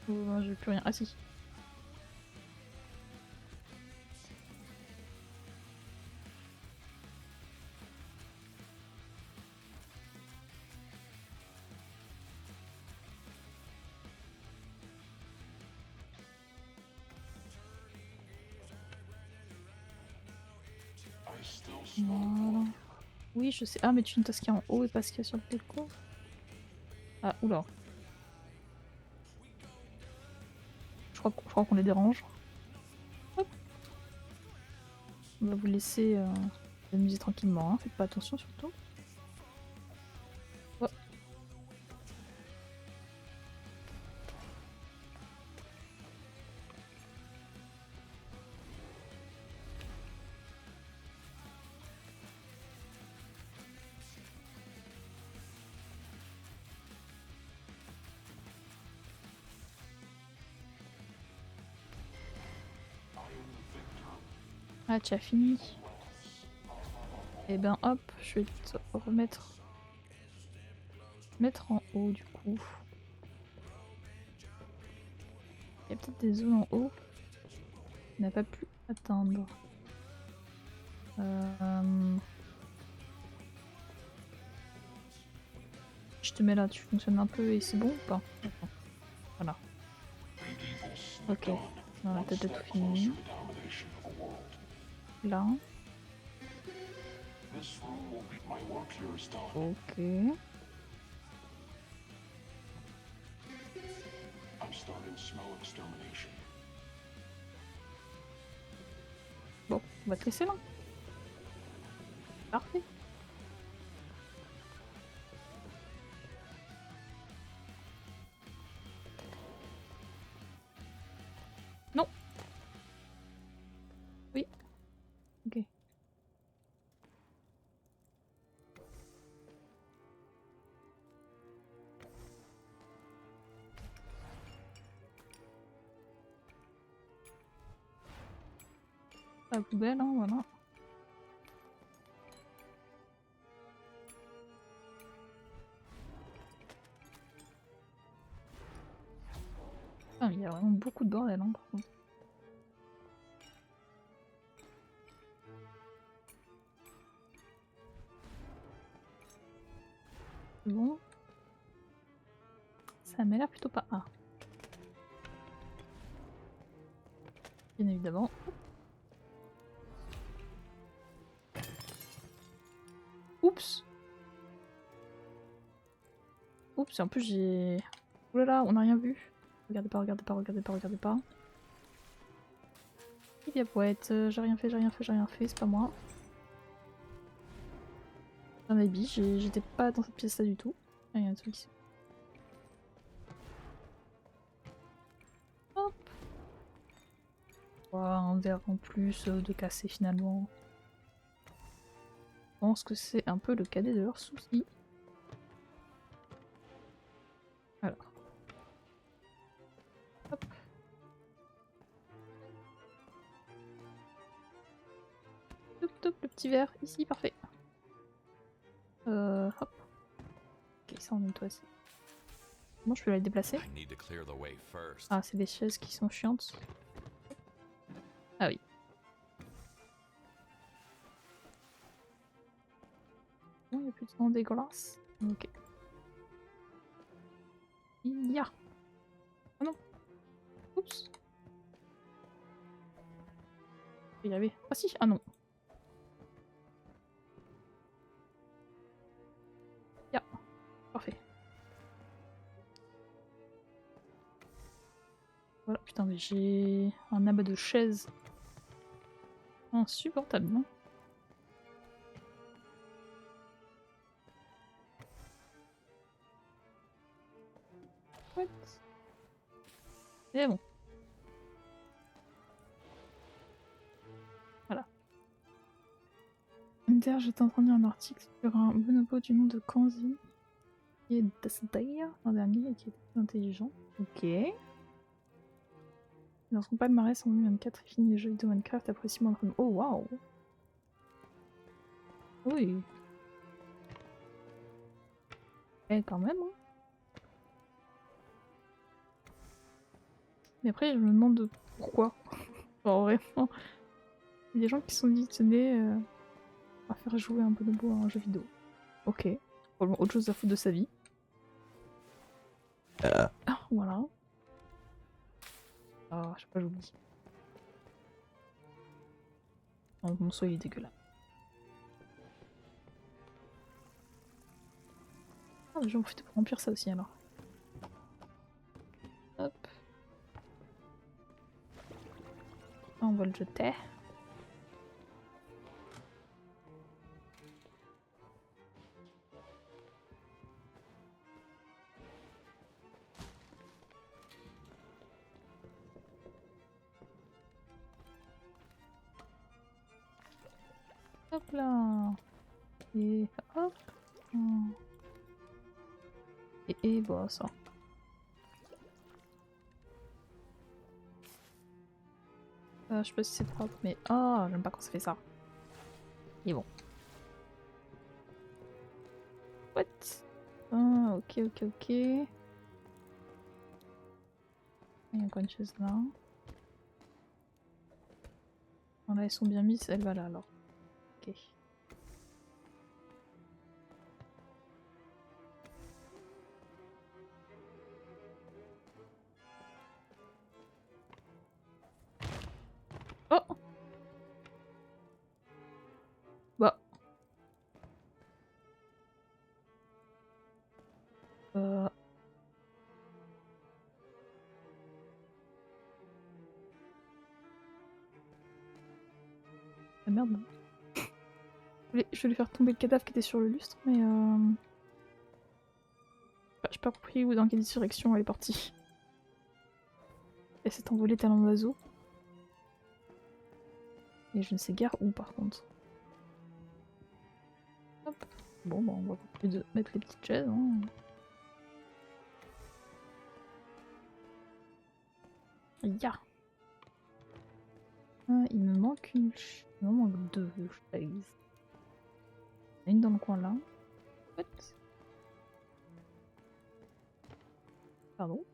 Oh, non, j'ai plus rien. Ah si. Voilà. Oui, je sais. Ah, mais tu ne tasques en haut et pas ce qu'il y a sur le déco. Ah, oula. Je crois qu'on les dérange. Hop. On va vous laisser amuser tranquillement. Hein. Faites pas attention surtout. Oh. Ah, tu as fini. Et ben hop, je vais te remettre en haut du coup. Il y a peut-être des zones en haut qu'on n'a pas pu atteindre. Je te mets là, tu fonctionnes un peu et c'est bon ou pas? Voilà. Ok, on a peut-être tout fini. Là. Ok. Bon, on va te laisser là. Parfait. Non. Oui. Ok. La poubelle, hein, voilà. Ah, il y a vraiment beaucoup de bordel, hein, par contre. Bon. Ça m'a l'air plutôt pas. Ah. Bien évidemment. Oups. Oups. Oups, en plus j'ai... Oh là là, on n'a rien vu. Regardez pas, regardez pas, regardez pas, regardez pas. Il y a poète, j'ai rien fait, j'ai rien fait, j'ai rien fait, c'est pas moi. Un habit, j'étais pas dans cette pièce là du tout. Ah, il y a un truc ici. Hop. Oh, un verre en plus de casser finalement. Je pense que c'est un peu le cadet de leurs soucis. Alors. Hop. Top, top, le petit verre, ici, parfait. Hop. Ok, ça on nettoie ici. Comment je peux la déplacer? I need to clear the way first. Ah, c'est des chaises qui sont chiantes. Ah oui. Bon, il n'y a plus de sang dégueulasse. Ok. Il y a. Oh non. Oups. Je vais y arriver. Ah si, ah non. Ya. Parfait. Voilà, putain, mais j'ai un amas de chaises. Insupportable, non? What? Et bon. Voilà. Inter, j'étais en train de lire un article sur un bonobo du nom de Kanzi, qui est Dasdaya, l'an dernier, et qui était très intelligent. Ok. Dans son palmarès en 2024, il finit les jeux vidéo Minecraft après 6 mois d'entraînement. Oh waouh! Oui. Eh, quand même, hein. Mais après, je me demande pourquoi. Genre, vraiment. Il y a des gens qui se sont dit, tenez, on va faire jouer un bonobo à un jeu vidéo. Ok. Probablement autre chose à foutre de sa vie. Ah, voilà. Ah, je sais pas, j'oublie. Non, mon saut il est dégueulasse. Ah, mais je vais en profiter pour remplir ça aussi alors. Hop. On va le jeter. Hop là. Et hop. Et bon, ça. Je sais pas si c'est propre, mais oh, j'aime pas quand ça fait ça. Et bon. What? Ah, ok, ok, ok. Il y a encore une chaise là. Bon, là, elles sont bien mises, elle va là alors. Ok. Oh! Bah. Ah merde. Je voulais faire tomber le cadavre qui était sur le lustre, mais j'ai pas compris où dans quelle direction elle est partie. Elle s'est envolée tel un oiseau. Et je ne sais guère où par contre. Hop. Bon, bah on va plus de mettre les petites chaises. Hein. Ya. Ah, il me manque une. Il me manque deux chaises. Il y en a une dans le coin là. What? Pardon.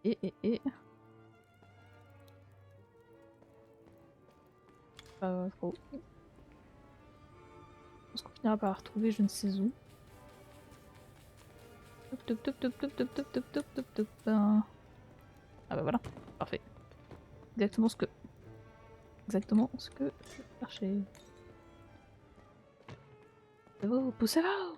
Et. Pas trop. Je pense qu'on finira par la retrouver je ne sais où. Top, top, top, top, top, top, top, top, top, top. Ah bah voilà, parfait. Exactement ce que je cherchais. Poussez-vous, poussez-vous!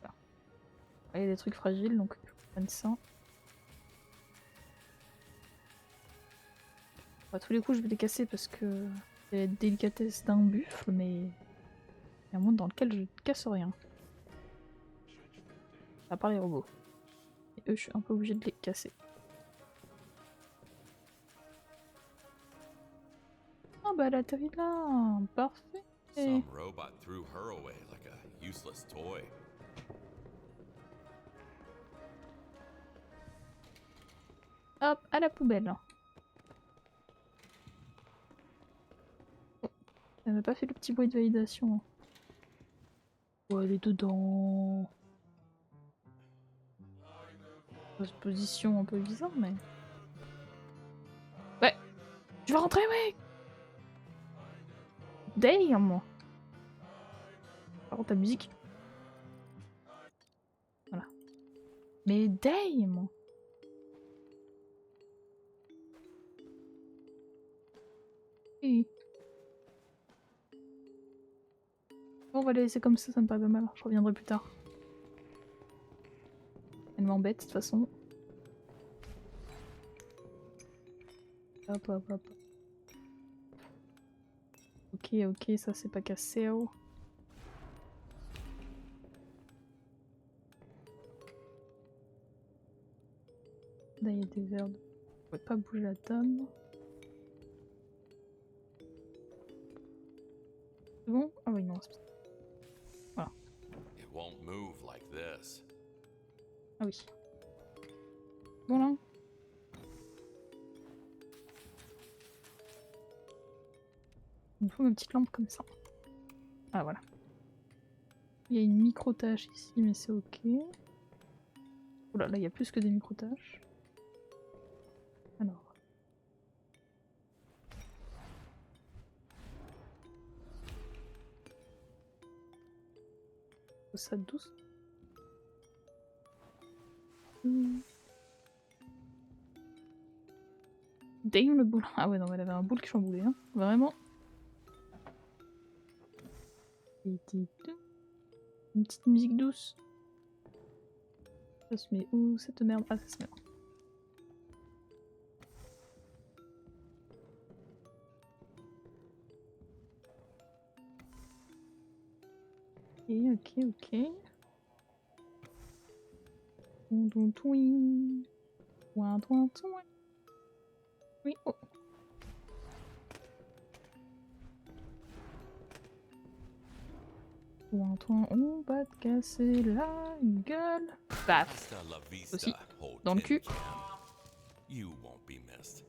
Voilà. Il y a des trucs fragiles, donc je prenne ça. À tous les coups, je vais les casser parce que c'est la délicatesse d'un buffle, mais il y a un monde dans lequel je ne casse rien. À part les robots. Et eux, je suis un peu obligée de les casser. Ah bah elle atterrit là, parfait. Some robot threw her away like a useless toy. Hop, à la poubelle. Oh, elle m'a pas fait le petit bruit de validation. Oh, elle est dedans. Dans une position un peu bizarre, mais... Ouais, je vais rentrer, ouais. Damn. Par contre, ta musique. Voilà. Mais damn. Oui. Bon, on va la laisser comme ça me paraît pas mal. Je reviendrai plus tard. Elle m'embête de toute façon. Hop, hop, hop. Ok, ok, ça c'est pas cassé. Oh. Là, il y a des verres. Je pourrais pas bouger la table. C'est bon? Ah oui, non, c'est... It won't move like this. Ah oui. Bon là. Il me faut ma petite lampe comme ça. Ah voilà. Il y a une micro-tâche ici, mais c'est ok. Oula, là il y a plus que des micro-tâches. Alors. Ça douce. Damn le boule. Ah ouais non, elle avait un boule qui chamboulait, hein. Vraiment. Une petite musique douce. Ça se met où cette merde? Ah ça se met là. Ok, ok. Toin, toin, toin, toin. Oui, oh. Toin, toin, on va te casser la gueule. Paf. Hasta la vista, Aussi. whole Dans le tin cul. can. You won't be missed.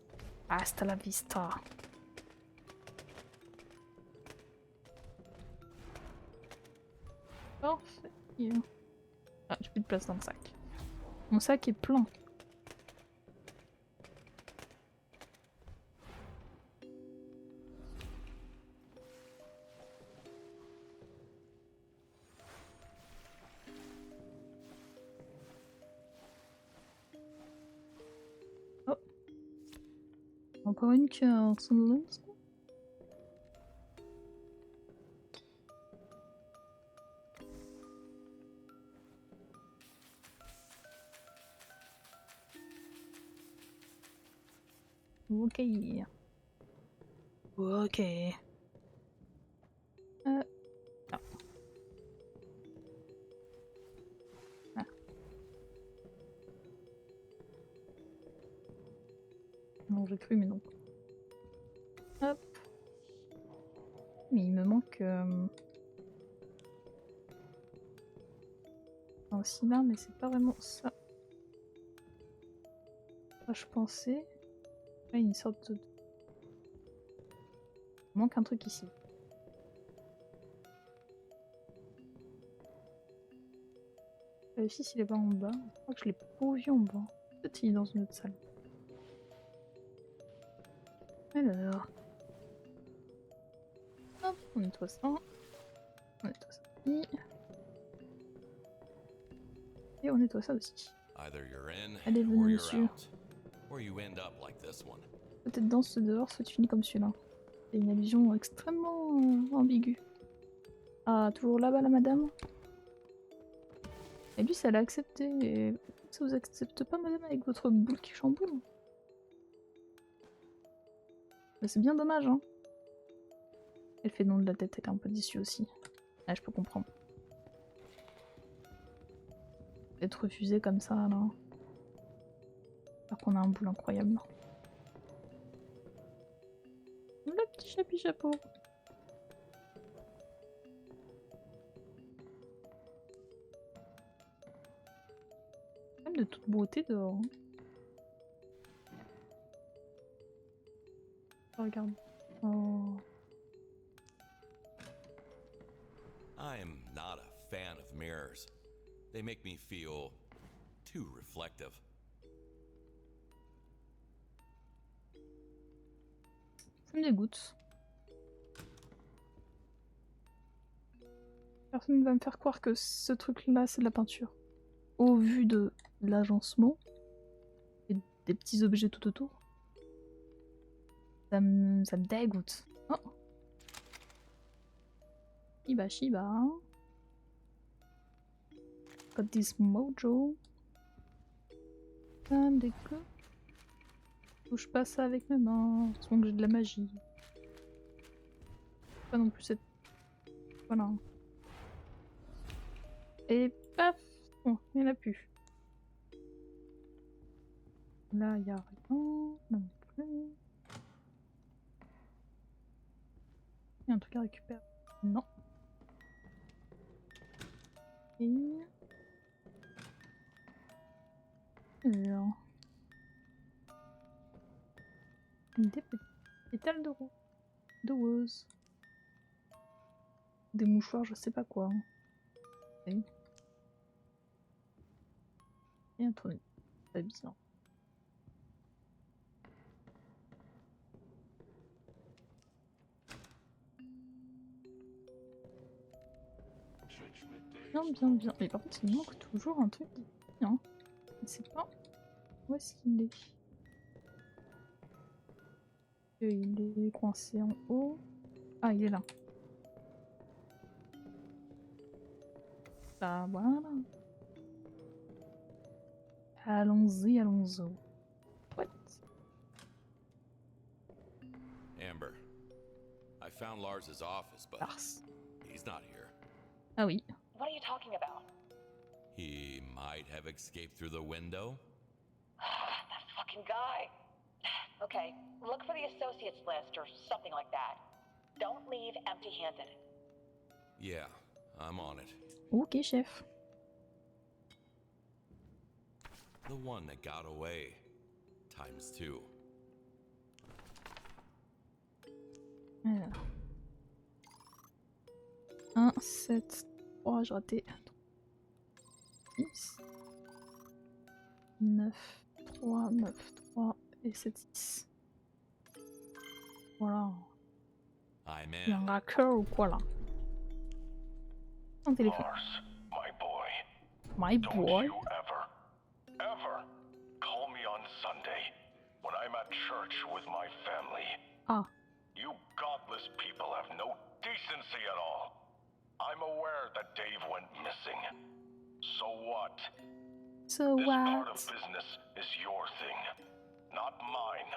Hasta la vista. Parfait. Ah, j'ai plus de place dans le sac. Mon sac est plein. Oh. Encore une carte. Ok. Ok. Non. Ah. Non, j'ai cru, mais non. Hop. Mais il me manque un cylindre, mais c'est pas vraiment ça. Ça, je pensais. Là, une sorte de. Il manque un truc ici. Ici, s'il est pas en bas. Je crois que je l'ai pas vu en bas. Peut-être qu'il est dans une autre salle. Alors. Hop, on nettoie ça. On nettoie ça aussi. Et on nettoie ça aussi. Either you're in Allez, venez, or you're monsieur. out. Or you end up like this one. Peut-être dans ce dehors, soit tu finis comme celui-là. C'est une allusion extrêmement ambiguë. Ah, toujours là-bas, la madame? Et lui, ça l'a accepté. Et ça vous accepte pas, madame, avec votre boule qui chamboule? Mais c'est bien dommage, hein. Elle fait non de la tête, elle est un peu déçue aussi. Ah, je peux comprendre. Être refusé comme ça, là. Alors qu'on a un boule incroyable. Le petit chapi chapeau. Même de toute beauté dehors. Hein. Regarde. Oh. I am not a fan of mirrors. They make me feel too reflective. Ça me dégoûte. Personne ne va me faire croire que ce truc-là, c'est de la peinture. Au vu de l'agencement et des petits objets tout autour, ça me dégoûte. Oh. Shiba Shiba. Got this mojo. Ça me dégoûte. Touche pas ça avec mes mains, sans que j'ai de la magie. Pas non plus cette... Voilà. Et paf! Bon, il n'y en a plus. Là, il n'y a rien. Là non plus. Il y a un truc à récupérer. Non. Et... Alors... Des petits pétales de rose. Des mouchoirs, je sais pas quoi. Oui. Et un tournevis. Pas bizarre. Bien, bien, bien. Mais par contre, il manque toujours un truc ici, hein. Je sais pas où est-ce qu'il est. Il est coincé en haut. Ah, il est là. Bah voilà. Allons-y, allons-y. What? Amber, I found Lars's office, but Lars. he's not here. Ah oui. What are you talking about? He might have escaped through the window. That fucking guy. Okay, look for the associates list or something like that. Don't leave empty-handed. Yeah, I'm on it. Ok, chef. The one that got away. Times 2. Alors. 1, 7, 3, j'ai raté. 6, 9, 3, 9, 3 et 7, 6. Voilà. I'm Il y a in. un hacker ou quoi là? Un téléphone. Lars, my boy. My Don't boy. you ever call me on Sunday when I'm at church with my family. Ah. You godless people have no decency at all. I'm aware that Dave went missing. So what? So This part what? of business is your thing, not mine.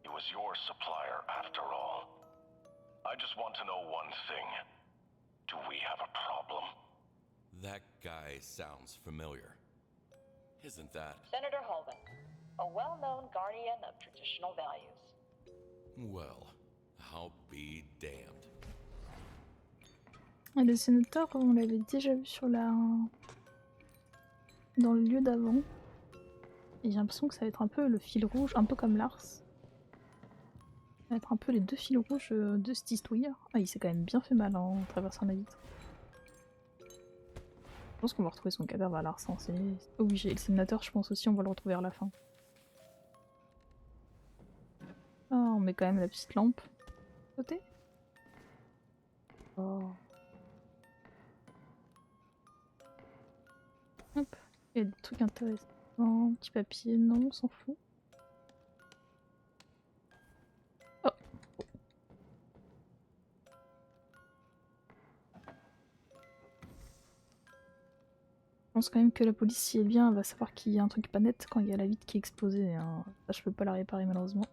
He was your supplier after all. I just want to know one thing. Do we have a problem? That guy sounds familiar. Isn't that? Senator Holden, a well-known guardian of traditional values. Well, I'll be damned. Et le sénateur, on l'avait déjà vu sur la... dans le lieu d'avant. Et j'ai l'impression que ça va être un peu le fil rouge, un peu comme Lars. Ça va être un peu les deux fils rouges de cette histoire. Ah, il s'est quand même bien fait mal en traversant la vitre. Je pense qu'on va retrouver son cadavre à Lars, hein. C'est obligé. Et le sénateur, je pense aussi, on va le retrouver à la fin. Ah, on met quand même la petite lampe. Côté. Oh. Hop. Il y a des trucs intéressants. Petit papier, non, on s'en fout. Oh. Je pense quand même que la police, si elle vient, elle va savoir qu'il y a un truc pas net quand il y a la vitre qui est explosée, hein. Ça, je peux pas la réparer malheureusement.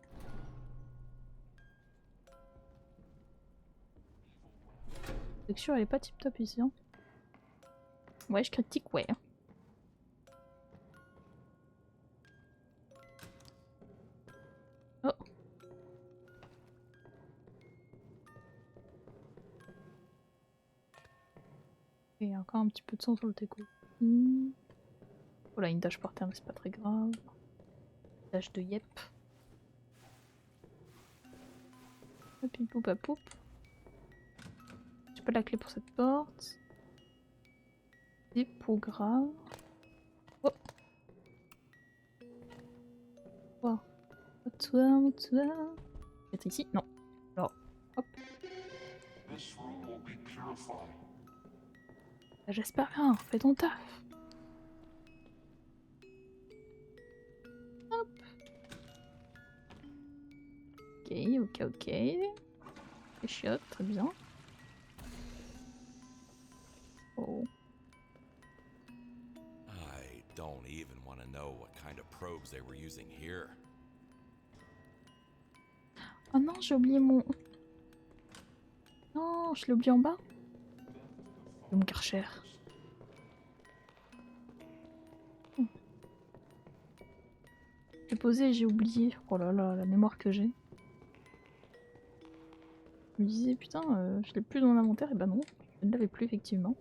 La texture, elle est pas tip top ici, hein. Ouais, je critique, ouais. Oh. Et il y a encore un petit peu de sang sur le teco. Voilà, une tache par terre, mais c'est pas très grave. Une tache de yep. Hop, poup, poup. J'ai pas la clé pour cette porte. Des pots graves. Oh. Oh. Toi. Peut-être ici? Non. Alors, hop. Bah, j'espère bien, fais ton taf. Hop. Ok. Les chiottes, très bien. Oh. I don't even want to know what kind of probes they were using here. Oh non, j'ai oublié mon... Non, je l'ai oublié en bas. Mon Karcher. J'ai posé et j'ai oublié. Oh là là, la mémoire que j'ai. Je me disais, putain, je l'ai plus dans mon inventaire, et bah non, je ne l'avais plus effectivement.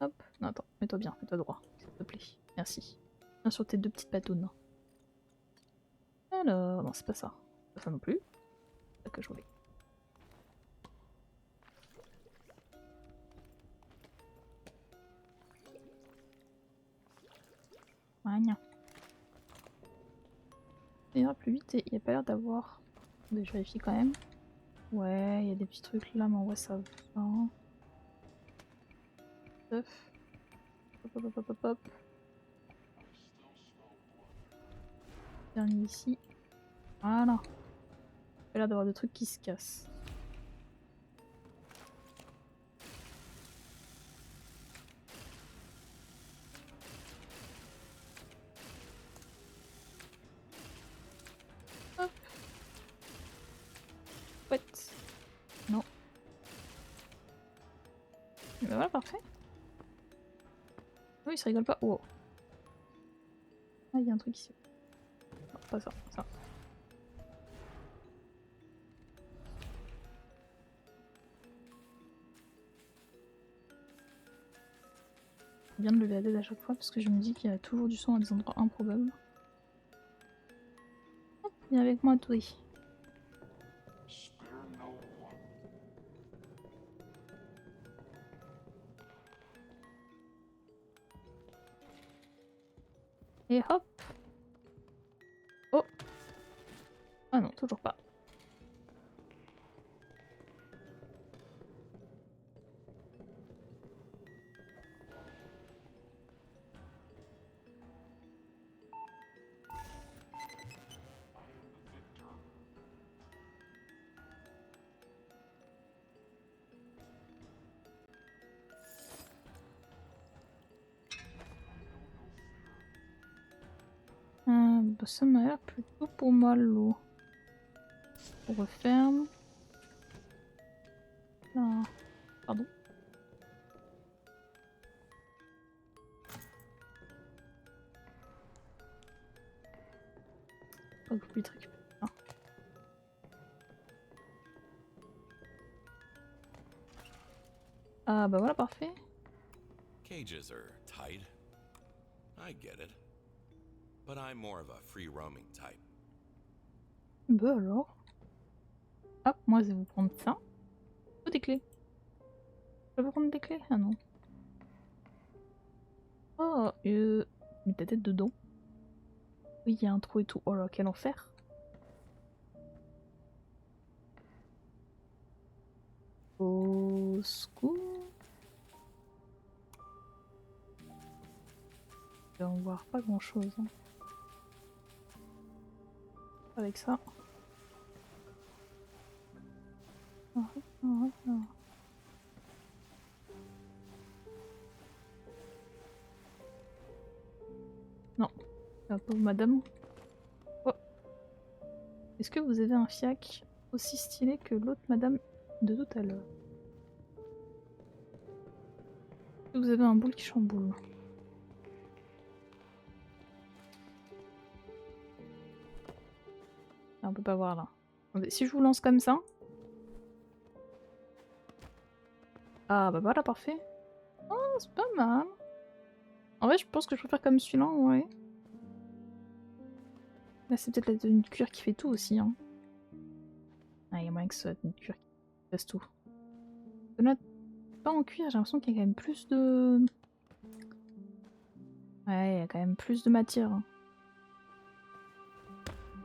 Hop, non attends, mets-toi bien, mets-toi droit, s'il te plaît. Merci. Viens sur tes deux petites patounes. Alors, non c'est pas ça. Pas ça non plus. C'est ça que je voulais. Voilà. Ça ira plus vite et il n'y a pas l'air d'avoir... Je vérifie quand même. Ouais, il y a des petits trucs là, mais en vrai ça va. Hop, hop, hop, hop, hop, hop. Dernier ici. Voilà. Il a l'air d'avoir des trucs qui se cassent. Hop. Ouais. Non. Mais voilà, parfait. Oui, ça rigole pas. Oh. Ah, il y a un truc ici. Non, pas ça, ça. Bien de lever la tête à chaque fois parce que je me dis qu'il y a toujours du son à des endroits improbables. Hop, viens avec moi, Tori. Et hop. Oh. Ah non, toujours pas. Bah ça m'a l'air plutôt pour moi l'eau. On referme. Là. Pardon. Pas que je puisse récupérer. Ah. Ah bah voilà, parfait. Cages are tight. I get it. But I'm more of a free roaming type. Bah alors. Hop, moi je vais vous prendre ça. Oh, des clés. Je peux prendre des clés? Ah non. Oh, mets ta tête dedans. Oui, il y a un trou et tout. Oh là, quel enfer. Au secours. Je vais en voir pas grand chose. Hein. Avec ça. Ah, ah, ah. Non, la pauvre madame. Oh. Est-ce que vous avez un fiac aussi stylé que l'autre madame de tout à l'heure? Est-ce que vous avez un boule qui chamboule? Ah, on peut pas voir là. Attendez, si je vous lance comme ça. Ah bah voilà, parfait. Oh, c'est pas mal. En vrai, je pense que je préfère comme celui-là, ouais. Là, c'est peut-être la tenue de cuir qui fait tout aussi. Hein. Ah, il y a moyen que ce soit la tenue de cuir qui fasse tout. Là, pas en cuir, j'ai l'impression qu'il y a quand même plus de... Ouais, il y a quand même plus de matière. Hein.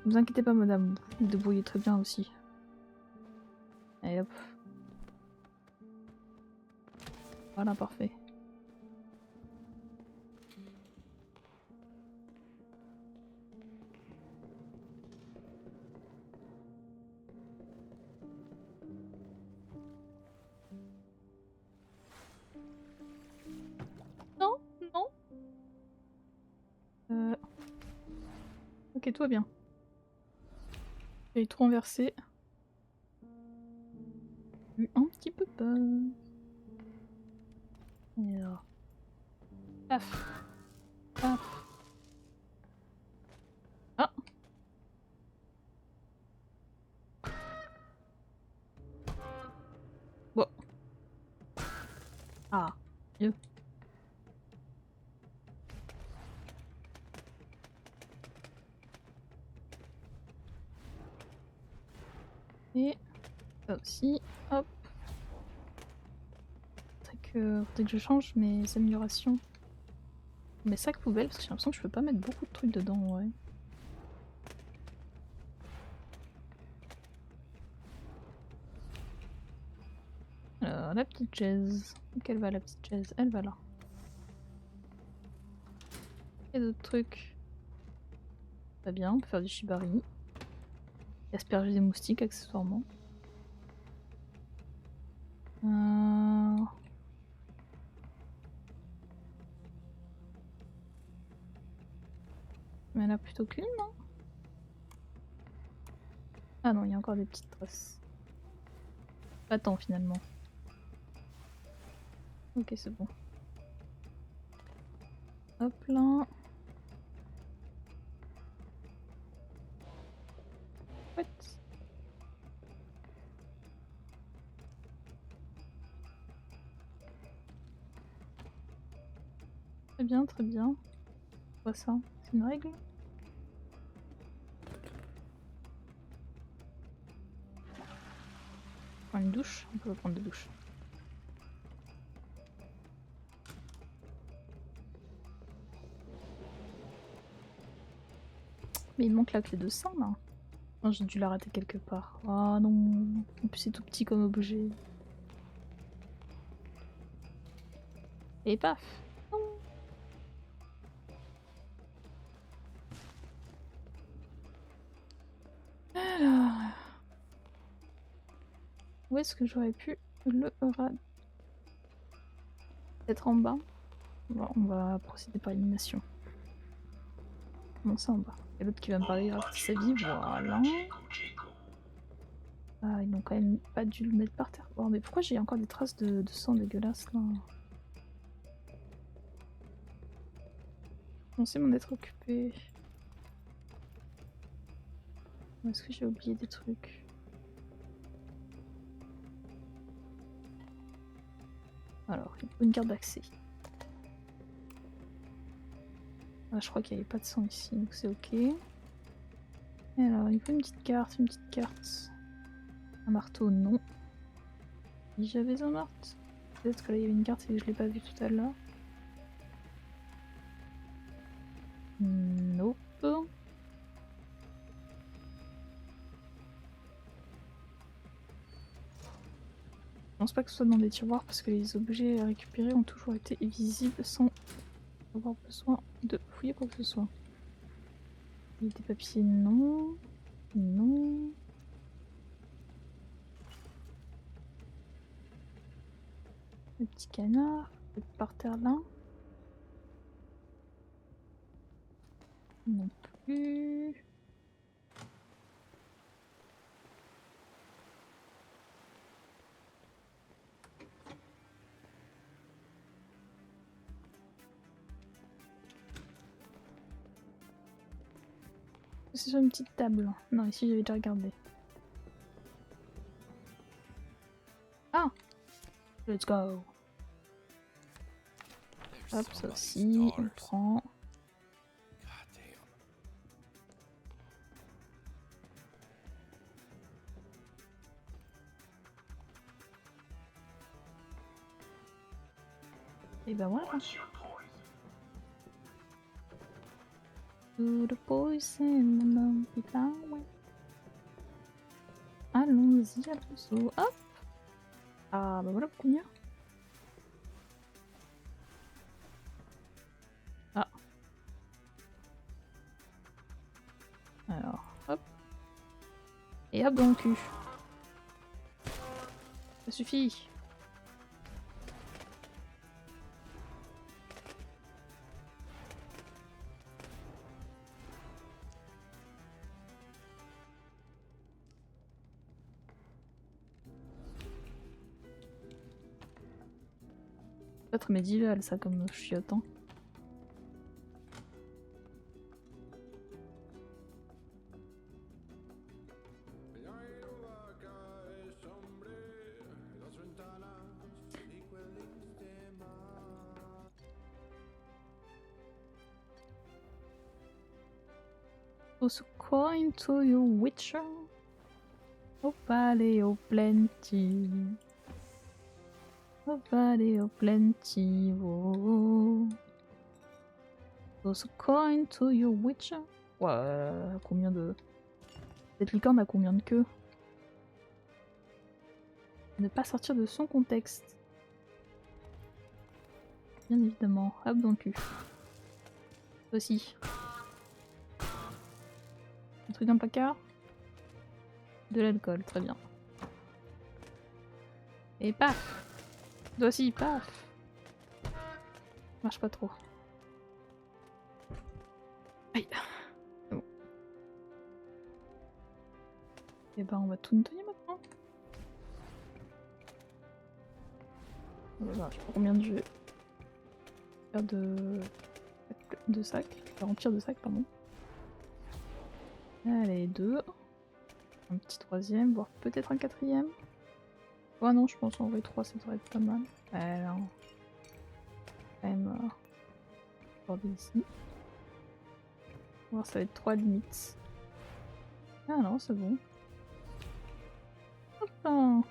Ne vous inquiétez pas, madame, vous vous débrouillez très bien aussi. Allez hop. Voilà, parfait. Non, non. Ok, tout va bien. J'ai tout renversé. Eu un petit peu peur. Et alors. Paf. Paf. Ah. Ah, mieux. Et ça aussi, hop. Faudrait que je change mes améliorations. Mes sacs poubelles, parce que j'ai l'impression que je peux pas mettre beaucoup de trucs dedans, ouais. Alors, la petite chaise. Où qu'elle va la petite chaise? Elle va là. Et d'autres trucs. Très bien, on peut faire du shibari. Et asperger des moustiques accessoirement. Mais elle a plutôt clean, non? Ah non, il y a encore des petites traces. Pas tant finalement. Ok, c'est bon. Hop là. What? Très bien, très bien. C'est quoi ça? C'est une règle? Prendre une douche? On peut prendre des douches. Mais il manque la clé de sang là. Oh, j'ai dû la rater quelque part. Ah non. En plus c'est tout petit comme objet. Et paf. Non. Alors. Où est-ce que j'aurais pu le rater? Peut-être en bas. Bon, on va procéder par élimination. Comment ça en bas? Et l'autre qui va me parler grâce à sa vie, voilà. Ah, ils n'ont quand même pas dû le mettre par terre. Oh, mais pourquoi j'ai encore des traces de sang dégueulasse là? Je pensais m'en être occupé. Est-ce que j'ai oublié des trucs? Alors, il faut une carte d'accès. Ah, je crois qu'il n'y avait pas de sang ici, donc c'est ok. Et alors, il faut une petite carte, une petite carte. Un marteau, non. Si j'avais un marteau. Peut-être que là il y avait une carte et que je l'ai pas vue tout à l'heure. Nope. Je pense pas que ce soit dans des tiroirs parce que les objets récupérés ont toujours été visibles sans avoir besoin de fouiller quoi que ce soit. Il y a des papiers, non. Non. Le petit canard, peut-être par terre là. Non plus. C'est sur une petite table. Non, ici j'avais déjà regardé. Ah! Let's go! Hop, ça aussi, on prend. God damn. Et ben voilà. What's your poison? To the poison, mon putain, ouais. Allons-y, allons-y. Hop! Ah, bah voilà pourquoi mieux. Ah. Alors, hop. Et hop dans le cul. Ça suffit. Pas très médiéval ça comme chiotte, hein. Toss a coin to your witcher. Au palais au plenty. Au palais au plenty. Oh. Toss a coin to your witcher. Ouais, combien de... Cette licorne a combien de queues? Ne pas sortir de son contexte. Bien évidemment. Hop dans le cul. Aussi. Un truc dans le placard. De l'alcool, très bien. Et paf. Toi aussi, paf. Marche pas trop. Aïe. C'est bon. Et ben on va tout nettoyer maintenant. Voilà, je sais pas combien je vais faire de sacs. Je vais remplir de sacs, pardon. Allez, 2. Un petit troisième, voire peut-être un quatrième. Ouais non, je pense en vrai 3 ça devrait être pas mal. Alors... Quand même... border ici. On va voir, ça va être 3 limites. Ah non, c'est bon. Hop là.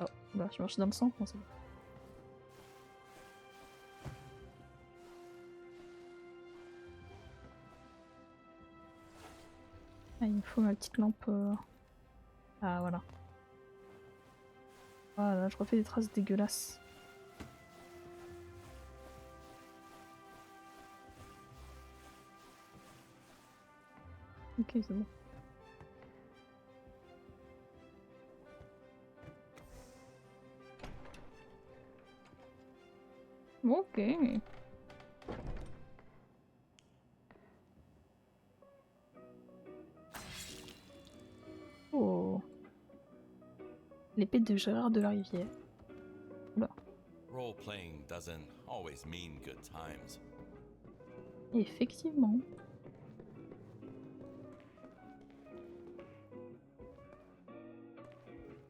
Oh, bah je marche dans le sang, comment ça va? Ah, il me faut ma petite lampe. Ah voilà. Voilà, je refais des traces dégueulasses. Ok, c'est bon. Ok. Oh. L'épée de Gérard de la Rivière. Oula. Role playing doesn't always mean good times. Effectivement.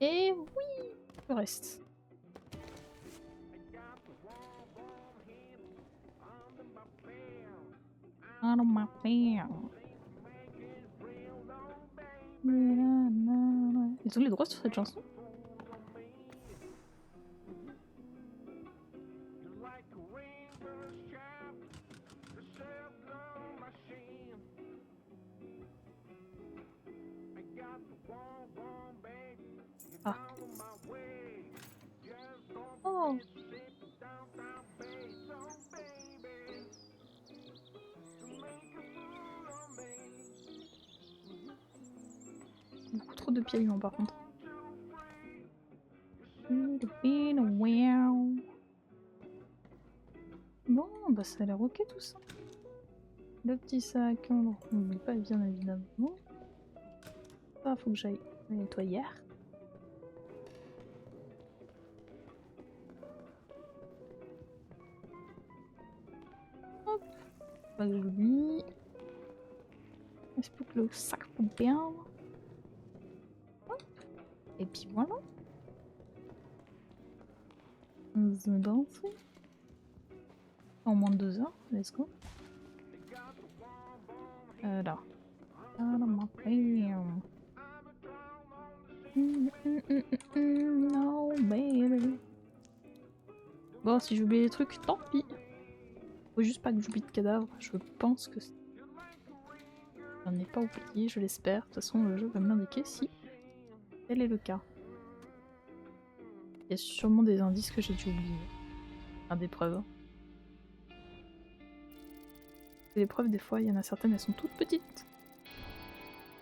Et oui, le reste. Out of my fan. Ils ont les droits sur cette chanson? Ah. Oh. Beaucoup trop de piaillements par contre. Bon, bah ça a l'air ok tout ça. Le petit sac, on n'oublie pas bien évidemment. Ah, faut que j'aille nettoyer. Hop, pas que j'oublie. Est-ce que le sac poubelle. Hop, et puis voilà. The dancing. En moins de 2 heures, let's go. Là. No, baby. Bon, si j'oublie les trucs, tant pis. Faut juste pas que j'oublie de cadavre. Je pense que j'en ai pas oublié, je l'espère. De toute façon, le jeu va me l'indiquer si tel est le cas. Il y a sûrement des indices que j'ai dû oublier. Enfin, des preuves. Les preuves, des fois, il y en a certaines, elles sont toutes petites.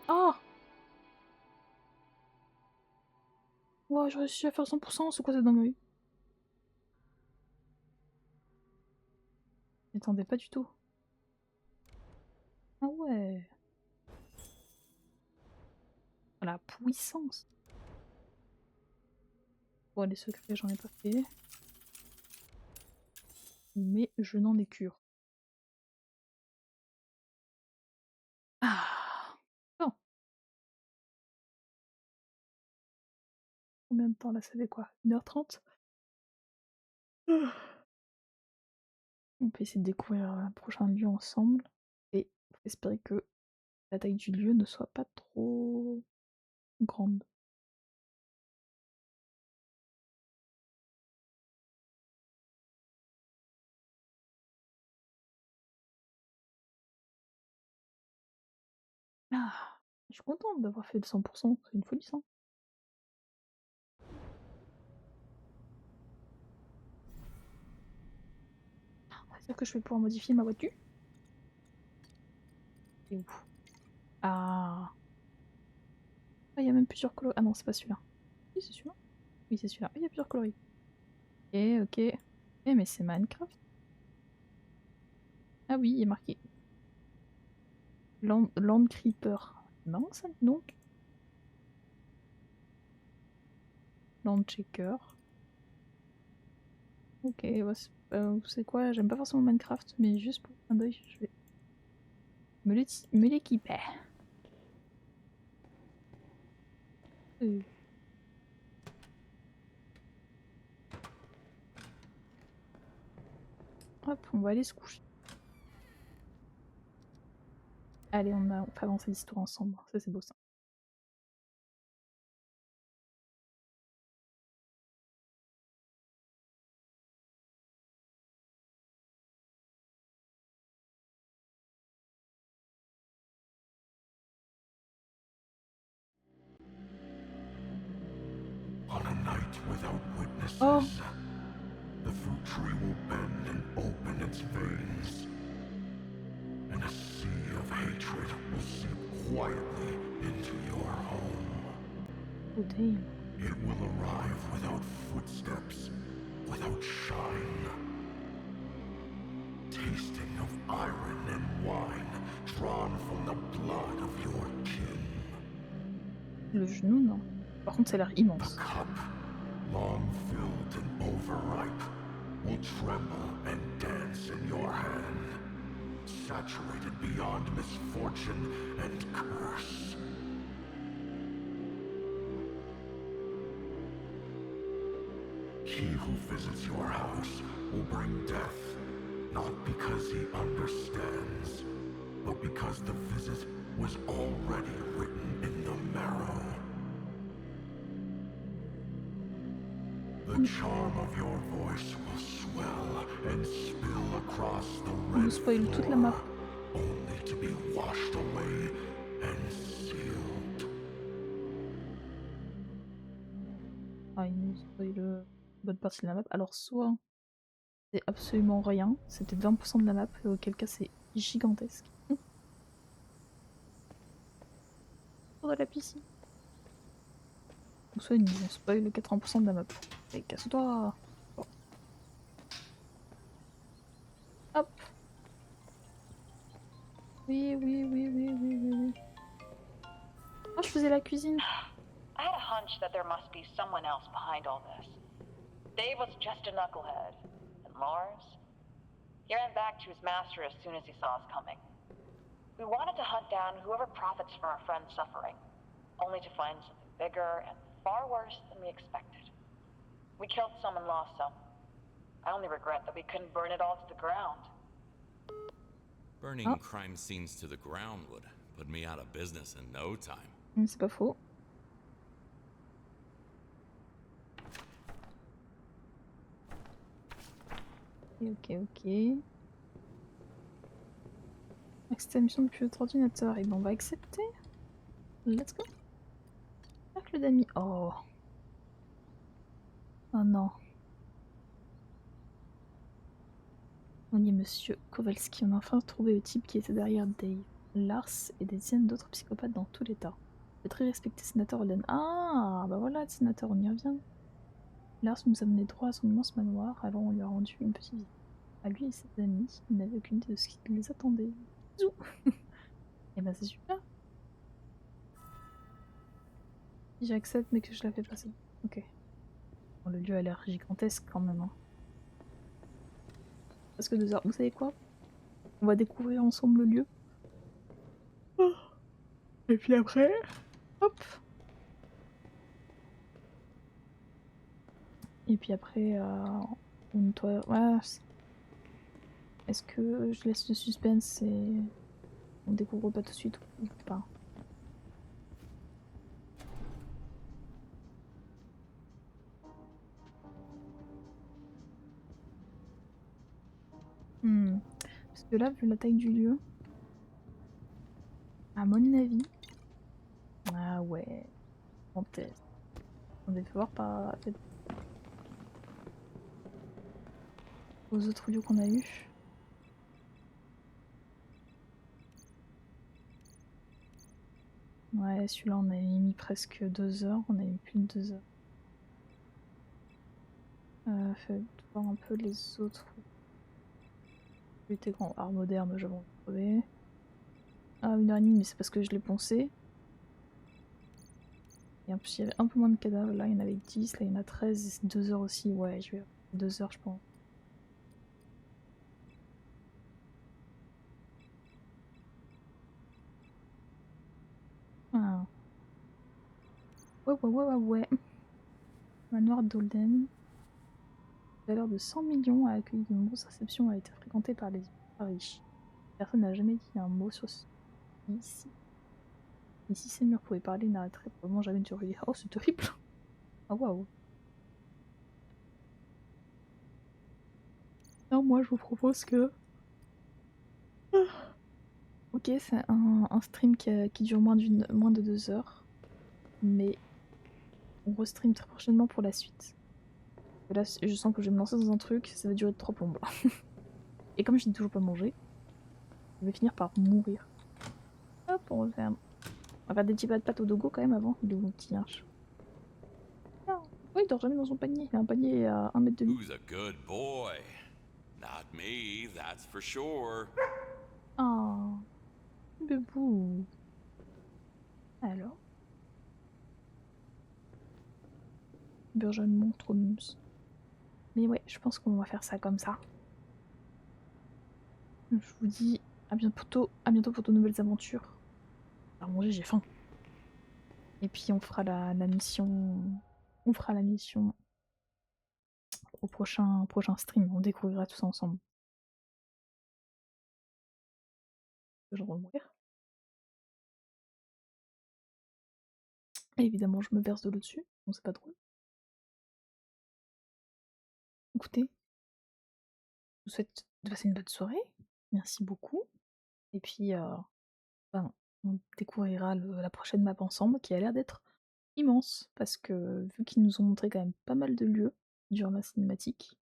Oh! Ouais, j'ai réussi à faire 100%, c'est quoi cette dinguerie? Je m'attendais pas du tout. Ah ouais. La puissance. Bon, les secrets, j'en ai pas fait. Mais je n'en ai cure. Ah! Bon. Combien de temps là, ça fait quoi? 1h30? On peut essayer de découvrir un prochain lieu ensemble. Et faut espérer que la taille du lieu ne soit pas trop grande. Ah, je suis contente d'avoir fait le 100%, c'est une folie ça. C'est-à-dire que je vais pouvoir modifier ma voiture. Et où? Ah, il y a même plusieurs coloris. Ah non, c'est pas celui-là. Oui, c'est celui-là. Oui, c'est celui-là. Il y a plusieurs coloris. Ok, ok. Eh, mais c'est Minecraft. Ah oui, il est marqué Land Creeper. Non, ça, donc. Land Checker. Ok, ouais, c'est quoi? J'aime pas forcément Minecraft, mais juste pour un d'œil, je vais me l'équiper. Euh. Hop, on va aller se coucher. Allez, on fait avancer l'histoire ensemble. Ça, c'est beau ça. On a night without witnesses, Oh, the fruit tree will bend and open its veins, and a sea of hatred will seep quietly into your home. oh damn. It will arrive without footsteps, without shine, tasting of iron and wine drawn from the blood of your kin. Le genou, non. Par contre, ça a l'air The immense. cup, long filled and overripe, will tremble and dance in your hand, saturated beyond misfortune and curse. He who visits your house will bring death, not because he understands, but because the visit was already written in the marrow. The charm of your voice will swell and spill across the On nous red spoil toute la map. floor, only to be washed away and sealed. Ah, il nous spoil une bonne partie de la map. Alors, soit c'est absolument rien, c'est peut-être 20% de la map, et auquel cas c'est gigantesque. Pour de la piscine. Ou soit ils nous ont spoil 80% de la map. Et casse-toi! Bon. Hop! Oui, oui, oui, oui, oui, oui, oui. Oh, je faisais la cuisine! I had a hunch that there must be someone else behind all this. Dave was just a knucklehead. And Lars? He ran back to his master as soon as he saw us coming. We wanted to hunt down whoever profits from our friend's suffering, only to find something bigger and far worse than we expected. We killed some and lost some. I only regret that we couldn't burn it all to the ground. Burning Oh. crime scenes to the ground would put me out of business in no time. C'est pas faux. Ok, ok. Accès à la mission depuis votre ordinateur. Et ben on va accepter. Let's go. Cercle d'amis. Oh. Oh non. On y est monsieur Kowalski. On a enfin trouvé le type qui était derrière Dave, Lars et des dizaines d'autres psychopathes dans tout l'État. Le très respecté sénateur Holden. Ah, bah voilà, le sénateur, on y revient. Lars nous a mené droit à son immense manoir, alors on lui a rendu une petite visite. À lui et ses amis, il n'avait aucune idée de ce qui les attendait. Bisous. Et ben c'est super. Si j'accepte mais que je la fais passer. Ok. Bon, le lieu a l'air gigantesque quand même. Hein. Parce que 2 heures. Vous savez quoi? On va découvrir ensemble le lieu. Oh. Et puis après, hop. Et puis après, on nettoie. Ouais, Est-ce que je laisse le suspense et on découvre pas tout de suite ou pas? Parce que là, vu la taille du lieu, à mon avis... Ah ouais, gigantesque. On devait voir par aux autres lieux qu'on a eu. Ouais, celui-là, on a mis presque 2 heures. On a mis plus de 2 heures. Fait voir un peu les autres. Était grand art moderne, j'avais envie de crever. Ah, 1h30, mais c'est parce que je l'ai poncé. Et en plus, il y avait un peu moins de cadavres. Là, il y en avait 10, là, il y en a 13, et c'est 2 heures aussi. Ouais, je vais 2 heures, je pense. Ah. Ouais. Manoir d'Olden, valeur de 100 millions, a accueilli de nombreuses réceptions, a été fréquenté par les riches. Personne n'a jamais dit un mot sur ce ici. Et si ces murs pouvaient parler, ils n'arrêteraient probablement jamais de hurler. Oh, c'est terrible! Ah waouh! Non, moi je vous propose que... Ok, c'est un stream qui dure moins de 2 heures, mais on restream très prochainement pour la suite. Et là, je sens que je vais me lancer dans un truc, ça va durer trop longtemps. Et comme je n'ai toujours pas mangé, je vais finir par mourir. Hop, on va faire des petits pas de pâte au dogo quand même avant. Il est où mon petit arche? Non. Oui, il dort jamais dans son panier. Il a un panier à 1 mètre de lui. Who's a good boy? Not me, that's for sure. Oh, bebou. Alors, Burgeon Montrons. Mais ouais, je pense qu'on va faire ça comme ça. Je vous dis à bientôt pour de nouvelles aventures. À manger, j'ai faim. Et puis on fera la mission. On fera la mission au prochain stream. On découvrira tout ça ensemble. Je vais mourir. Et évidemment, je me verse de l'eau dessus. Bon, c'est pas drôle. Écoutez, je vous souhaite de passer une bonne soirée. Merci beaucoup. Et puis, ben, on découvrira la prochaine map ensemble qui a l'air d'être immense. Parce que vu qu'ils nous ont montré quand même pas mal de lieux durant la cinématique,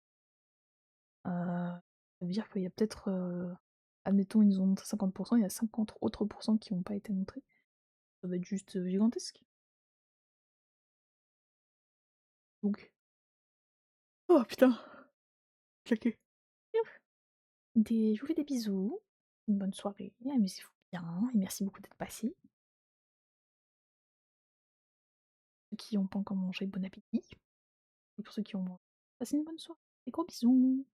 ça veut dire qu'il y a peut-être, admettons, ils nous ont montré 50%, il y a 50 autres pourcents qui n'ont pas été montrés. Ça va être juste gigantesque. Donc. Oh putain! Claqué. Je vous fais des bisous. Une bonne soirée. Amusez-vous bien. Et merci beaucoup d'être passé. Ceux qui n'ont pas encore mangé, bon appétit. Et pour ceux qui ont mangé, passez une bonne soirée. Des gros bisous.